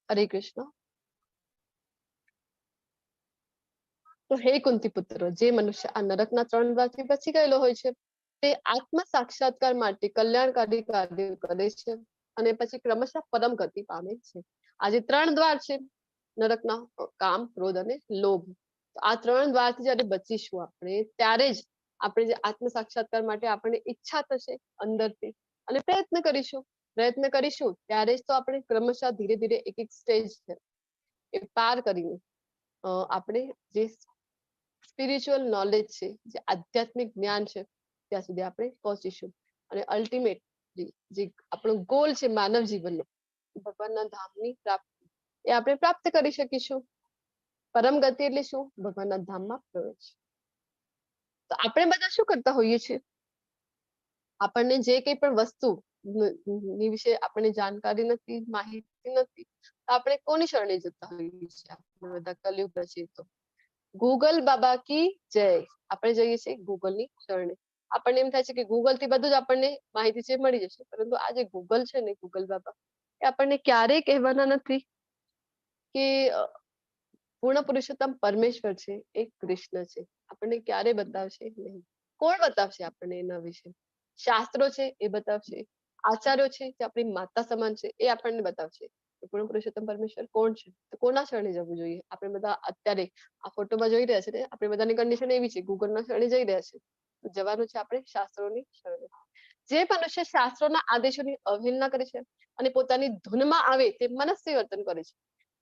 હરે કૃષ્ણ. તો હે કુંતી પુત્ર, જે મનુષ્ય આ નરકના 3 દ્વારથી બચી ગયેલો હોય છે તે આત્મ સાક્ષાત્કાર માટે કલ્યાણકારી કાર્ય કરે છે અને પછી ક્રમશઃ પરમ ગતિ પામે છે. આ જે 3 દ્વાર છે નરકના, કામ, ક્રોધ અને લોભ, આ 3 દ્વારથી જયારે બચીશું આપણે, ત્યારે જ આપણે જે આત્મ સાક્ષાત્કાર માટે આપણને ઈચ્છા થશે અંદરથી, અને પ્રયત્ન કરીશું ત્યારે જ તો આપણે ક્રમશઃ ધીરે ધીરે એક એક સ્ટેજ છે એ પાર કરીને આપણે જે સ્પિરિચ્યુઅલ નોલેજ છે, જે આધ્યાત્મિક જ્ઞાન છે, ત્યાં સુધી આપણે પહોંચીશું. અને અલ્ટિમેટલી જે આપણો ગોલ છે માનવ જીવનનો, ભગવાનના ધામની પ્રાપ્તિ, એ આપણે પ્રાપ્ત કરી શકીશું. પરમ ગતિ એટલે શું? ભગવાનના ધામમાં પ્રવેશ. તો આપણે બધા શું કરતા હોઈએ છીએ? આપણને જે કંઈ પણ વસ્તુ ની વિશે આપણને જાણકારી નથી, માહિતી નથી, તો આપણે કોની શરણે જતા હોઈએ છીએ? આપણે બધા કલયુગ છે તો ગૂગલ બાબા કી જય. આપણે જઈએ છીએ ગૂગલ ની શરણે. આપણને એમ થાય છે કે ગૂગલ થી બધું જ આપણને માહિતી છે મળી જશે, પરંતુ આ જે ગૂગલ છે ને, ગૂગલ બાબા, એ આપણને ક્યારેય કહેવાના નથી કે પૂર્ણ પુરુષોત્તમ પરમેશ્વર છે એ કૃષ્ણ છે. આપણને ક્યારે બતાવશે નહીં. કોણ બતાવશે આપણને એના વિશે? શાસ્ત્રો છે એ બતાવશે, આચાર્યો છે જે આપણી માતા સમાન છે એ આપણને બતાવશે કે પૂર્ણ પુરુષોત્તમ પરમેશ્વર કોણ છે. તો કોના શરણે જવું જોઈએ? આપણે બધા અત્યારે આ ફોટોમાં જોઈ રહ્યા છે ને, આપણે બધાની કન્ડિશન એવી છે, ગૂગલના શરણે જઈ રહ્યા છે. તો જવાનું છે આપણે શાસ્ત્રોની શરણે. જે મનુષ્ય શાસ્ત્રોના આદેશોની અવહેલના કરે છે અને પોતાની ધૂનમાં આવે તે મનસ્વી વર્તન કરે છે,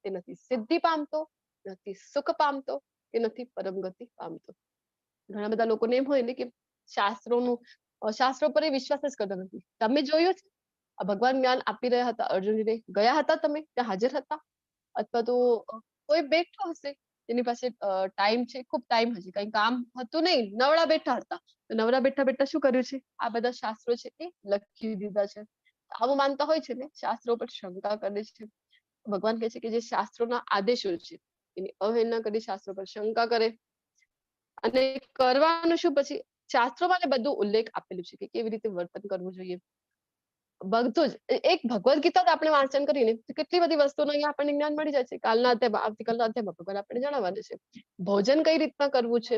તે નથી સિદ્ધિ પામતો, નથી સુખ પામતો, કે નથી પરમ ગતિ પામતો. ઘણા બધા લોકોને એમ હોય ને કે શાસ્ત્રો પર એ વિશ્વાસ જ કરતા નથી. તમે જોયું છે આ ભગવાન જ્ઞાન આપી રહ્યા હતા અર્જુનજીને, ગયા હતા તમે ત્યાં હાજર હતા? અથવા તો કોઈ બેઠો હશે તેની પાસે ટાઈમ છે, ખૂબ ટાઈમ હશે, કઈ કામ હતું નહીં, નવરા બેઠા હતા, તો નવરા બેઠા બેઠા શું કર્યું છે? આ બધા શાસ્ત્રો છે એ લખી દીધા છે. આવું માનતા હોય છે ને, શાસ્ત્રો પર શંકા કરે છે. ભગવાન કહે છે કે જે શાસ્ત્રોના આદેશો છે એની અવહેલના કરી, શાસ્ત્રો પર શંકા કરે અને કરવાનું શું? પછી શાસ્ત્રોમાં બધું ઉલ્લેખ આપેલું છે કે કેવી રીતે વર્તન કરવું જોઈએ. બધું જ એક ભગવદ્ ગીતા જ આપણે વાંચન કરીને તો કેટલી બધી વસ્તુનું અહીંયા આપણને જ્ઞાન મળી જાય છે. કાલના અધ્યાયમાં, આવતીકાલના અધ્યાયમાં ભગવાન આપણને જણાવવાના છે. ભોજન કઈ રીતના કરવું છે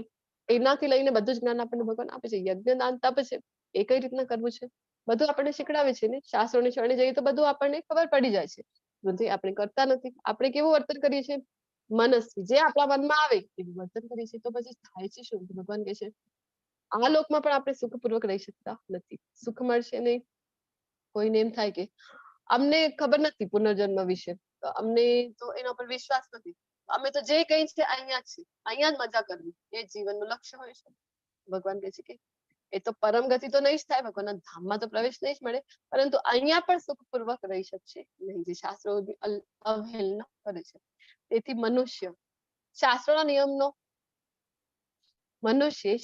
એનાથી લઈને બધું જ જ્ઞાન આપણને ભગવાન આપે છે. યજ્ઞ દાન તપ છે એ કઈ રીતના કરવું છે બધું આપણને શીખડાવે છે ને. શાસ્ત્રોની શરણે જઈએ તો બધું આપણને ખબર પડી જાય છે. બધું આપણે કરતા નથી. આપણે કેવું વર્તન કરીએ છીએ? મનસ્વી, જે આપણા મનમાં આવે એવું વર્તન કરીએ છીએ. તો પછી થાય છે શું? ભગવાન કહે છે આ લોકમાં પણ આપણે સુખપૂર્વક રહી શકતા નથી. સુખ મળશે નહીં. કોઈને એમ થાય કે અમને ખબર નથી પુનર્જન્મ વિશે, તો અમને તો એના પર વિશ્વાસ નથી, અમે તો જે કઈ છે અહીંયા જ છે, અહીંયા જ મજા કરવી, એ જીવનનું લક્ષ્ય હોય છે. ભગવાન કહે છે કે એ તો પરમ ગતિ તો નહીં જ થાય, ભગવાનના ધામમાં તો પ્રવેશ નહીં જ મળે, પરંતુ અહીંયા પણ સુખપૂર્વક રહી શકશે નહીં, જે શાસ્ત્રોની અવહેલના કરે છે. તેથી મનુષ્ય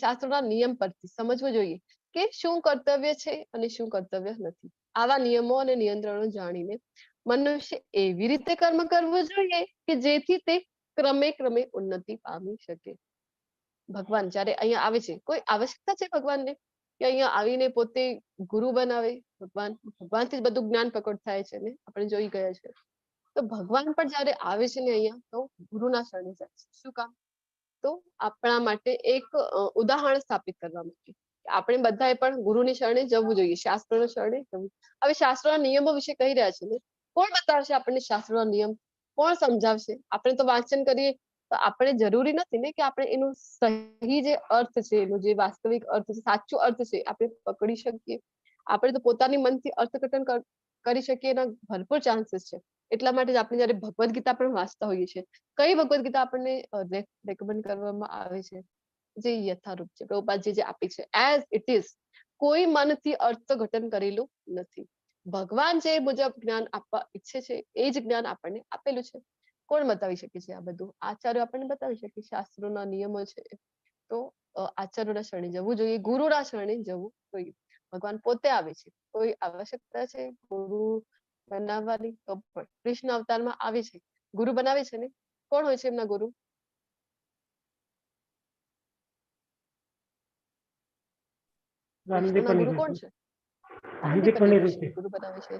શાસ્ત્રોના નિયમ પરથી સમજવું જોઈએ કે શું કર્તવ્ય છે અને શું કર્તવ્ય નથી. આવા નિયમો અને નિયંત્રણો જાણીને મનુષ્ય એવી રીતે કર્મ કરવું જોઈએ કે જેથી તે ક્રમે ક્રમે ઉન્નતિ પામી શકે. ભગવાન જ્યારે અહીંયા આવે છે, કોઈ આવશ્યકતા છે ભગવાનને કે અહીંયા આવીને પોતે ગુરુ બનાવે? ભગવાનથી જ બધું જ્ઞાન પ્રકટ થાય છે ને, આપણે જોઈ ગયા છે. તો ભગવાન પણ જ્યારે આવે છે ને અહીંયા, તો ગુરુના શરણે જાય છે. શું કામ? તો આપણા માટે એક ઉદાહરણ સ્થાપિત કરવા માટે આપણે બધાએ પણ ગુરુની શરણે જવું જોઈએ, શાસ્ત્રોના શરણે જવું. હવે શાસ્ત્રોના નિયમો વિશે કહી રહ્યા છે ને, કોણ બતાવશે આપણને શાસ્ત્રોના નિયમ? કોણ સમજાવશે? આપણે તો વાંચન કરીએ તો આપણે જરૂરી નથી ને કે આપણે એનું સહી જે અર્થ છે, એનું જે વાસ્તવિક અર્થ છે, સાચું અર્થ છે આપણે પકડી શકીએ. આપણે તો પોતાની મનથી અર્થઘટન કરી શકીએ એના ભરપૂર ચાન્સીસ છે. એટલા માટે જ આપણે જયારે ભગવદ્ ગીતા પણ વાંચતા હોઈએ છીએ, કઈ ભગવદ્ ગીતા આપણને રેકમેન્ડ કરવામાં આવે છે? જે યથારૂપ છે, પ્રભુપાદજી જે આપી છે એઝ ઇટ ઇઝ, કોઈ મનથી અર્થઘટન કરેલું નથી. ભગવાન જે મુજબ જ્ઞાન આપવા ઈચ્છે છે એ જ જ્ઞાન આપણને આપેલું છે. કોણ બતાવી શકે છે આ બધું? આચાર્ય આપણને બતાવી શકે. શાસ્ત્રોના નિયમો છે તો આચાર્યોના શરણે જવું જોઈએ, ગુરુના શરણે જવું જોઈએ. ભગવાન પોતે આવે છે, કોઈ આવશ્યકતા છે ગુરુ બનાવવાની? તો પણ કૃષ્ણ અવતારમાં આવે છે, ગુરુ બનાવે છે ને. કોણ હોય છે એમના ગુરુ? કૃષ્ણના ગુરુ કોણ છે? ગુરુ બનાવે છે.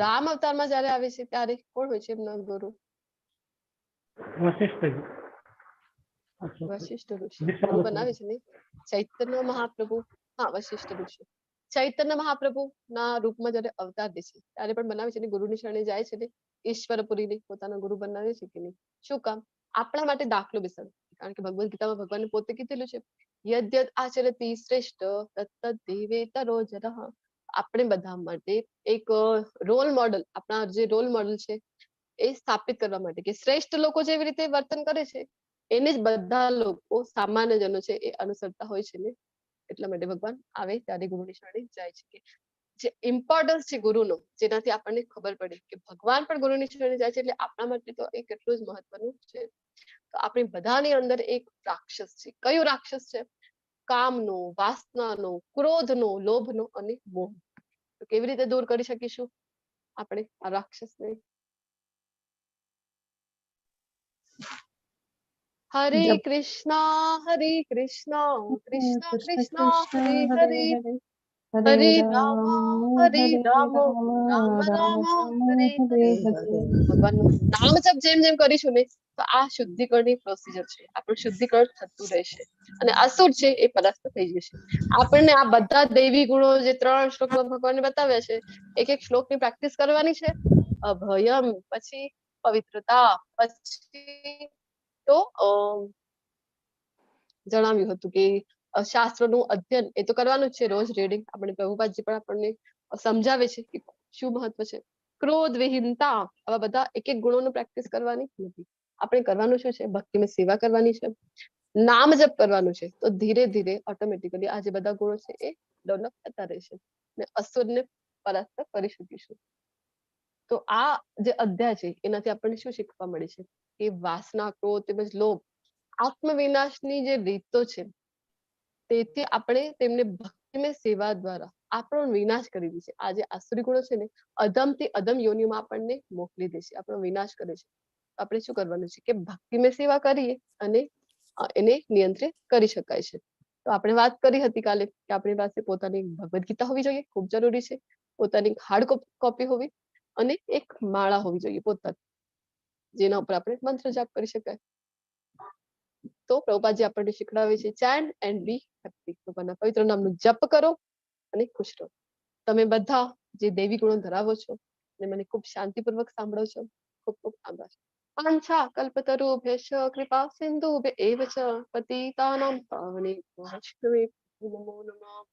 રામ અવતારમાં જયારે આવે છે ત્યારે કોણ હોય છે એમના ગુરુ? વશિષ્ઠ ઋષિ ગુરુ બનાવે છે ને. ચૈતન્ય મહાપ્રભુ, હા વશિષ્ઠ ઋષિ ચૈતન્ય મહાપ્રભુ ના રૂપમાં જયારે અવતાર દે છે ત્યારે પણ બનાવે છે ને, ગુરુની શરણે જાય છે ને. ઈશ્વરપુરીને પોતાના ગુરુ બનાવે છે કે નહીં? શું કામ? આપણા માટે દાખલો બેસાડો. કારણ કે ભગવદ્ ગીતામાં ભગવાને પોતે કીધેલું છે યદ્યત આચરતી શ્રેષ્ઠ તત્તદ દેવેતરો જનઃ. આપણે બધા માટે એક રોલ મોડલ, આપણા જે રોલ મોડલ છે એ સ્થાપિત કરવા માટે કે શ્રેષ્ઠ લોકો જેવી રીતે વર્તન કરે છે એને જ બધા લોકો સામાન્ય જનો છે એ અનુસરતા હોય છે ને. એટલા માટે ભગવાન આવે ત્યારે ગુરુની શરણે જાય છે. કે જે ઇમ્પોર્ટન્સ છે ગુરુનો, જેનાથી આપણને ખબર પડે કે ભગવાન પણ ગુરુની શરણે જાય છે, એટલે આપણા માટે તો એ કેટલું જ મહત્વનું છે. તો આપણી બધાની અંદર એક રાક્ષસ છે. કયું રાક્ષસ છે? કામનો, વાસનાનો, ક્રોધનો, લોભનો અને મોહ. તો કેવી રીતે દૂર કરી શકીશું આપણે આ રાક્ષસને? હરે
જપ.
કૃષ્ણ કૃષ્ણ
કૃષ્ણ
કૃષ્ણ
કૃષ્ણ
હરે
હરે
હરે
હરે
હરે
હરે
રામ
રામ
હરે રામ રામ
રામ
રામ
રામ
હરે
હરે
હરે.
હરે.
ભગવાનનું નામ જપ જેમ જેમ કરીશું ને તો આ શુદ્ધિકરણની પ્રોસિજર છે, આપણું શુદ્ધિકરણ થતું રહેશે અને અસુર છે એ પરાસ્ત થઈ જશે. આપણને આ બધા દૈવી ગુણો જે 3 શ્લોકમાં ભગવાને બતાવ્યા છે, એક એક શ્લોકની પ્રેક્ટિસ કરવાની છે. અભયમ, પછી પવિત્રતા, પછી તો જણાવ્યું હતું કે શાસ્ત્રનું અધ્યયન એ તો કરવાનું જ છે, રોજ રીડિંગ. આપણે પ્રભુપાદજી પણ આપણને સમજાવે છે કે શું મહત્વ છે. ક્રોધ વિહીનતા, આવા બધા એક એક ગુણોનું પ્રેક્ટિસ કરવાની નથી. આપણે કરવાનું શું છે? ભક્તિમાં સેવા કરવાની છે, નામ જપ કરવાનું છે. તો ધીરે ધીરે ઓટોમેટિકલી આ જે બધા ગુણો છે એ ડેવલપ થતા રહેશે ને અસુરને પરાસ્ત કરી શકીશું. તો આ જે અધ્યાય છે એનાથી આપણને શું શીખવા મળે છે કે વાસના, ક્રોધ તેમજ લોભ આત્મવિનાશની જે રીતો છે તેથી આપણે તેમને ભક્તિમય સેવા દ્વારા આપણો વિનાશ કરી દે છે. આ જે આસુરી ગુણો છે ને અધમથી અધમ યોનિમાં આપણને મોકલી દે છે, આપણો વિનાશ કરે છે. આપણે શું કરવાનું છે કે ભક્તિમય સેવા કરીએ અને એને નિયંત્રિત કરી શકાય છે. તો આપણે વાત કરી હતી કાલે કે આપણી પાસે પોતાની ભગવદ ગીતા હોવી જોઈએ, ખૂબ જરૂરી છે. પોતાની હાર્ડ કોપી હોવી અને એક માળા હોવી જોઈએ પોતાની, જેના ઉપર આપણે મંત્ર જાપ કરી શકાય. તો પ્રભુપાદજી આપણને શીખડાવે છે ચેન્ટ એન્ડ બી હેપી. ભગવાનના પવિત્ર નામનું જપ કરો અને ખુશ રહો. તમે બધા જે દૈવી ગુણો ધરાવો છો અને મને ખૂબ શાંતિપૂર્વક સાંભળો છો, ખૂબ ખૂબ આભાર. પાંચા કલ્પતરુભ્યશ્ચ કૃપા સિંધુભ્ય એવ ચ પતિતાનાં પાવનેભ્યો વૈષ્ણવેભ્યો નમો નમઃ.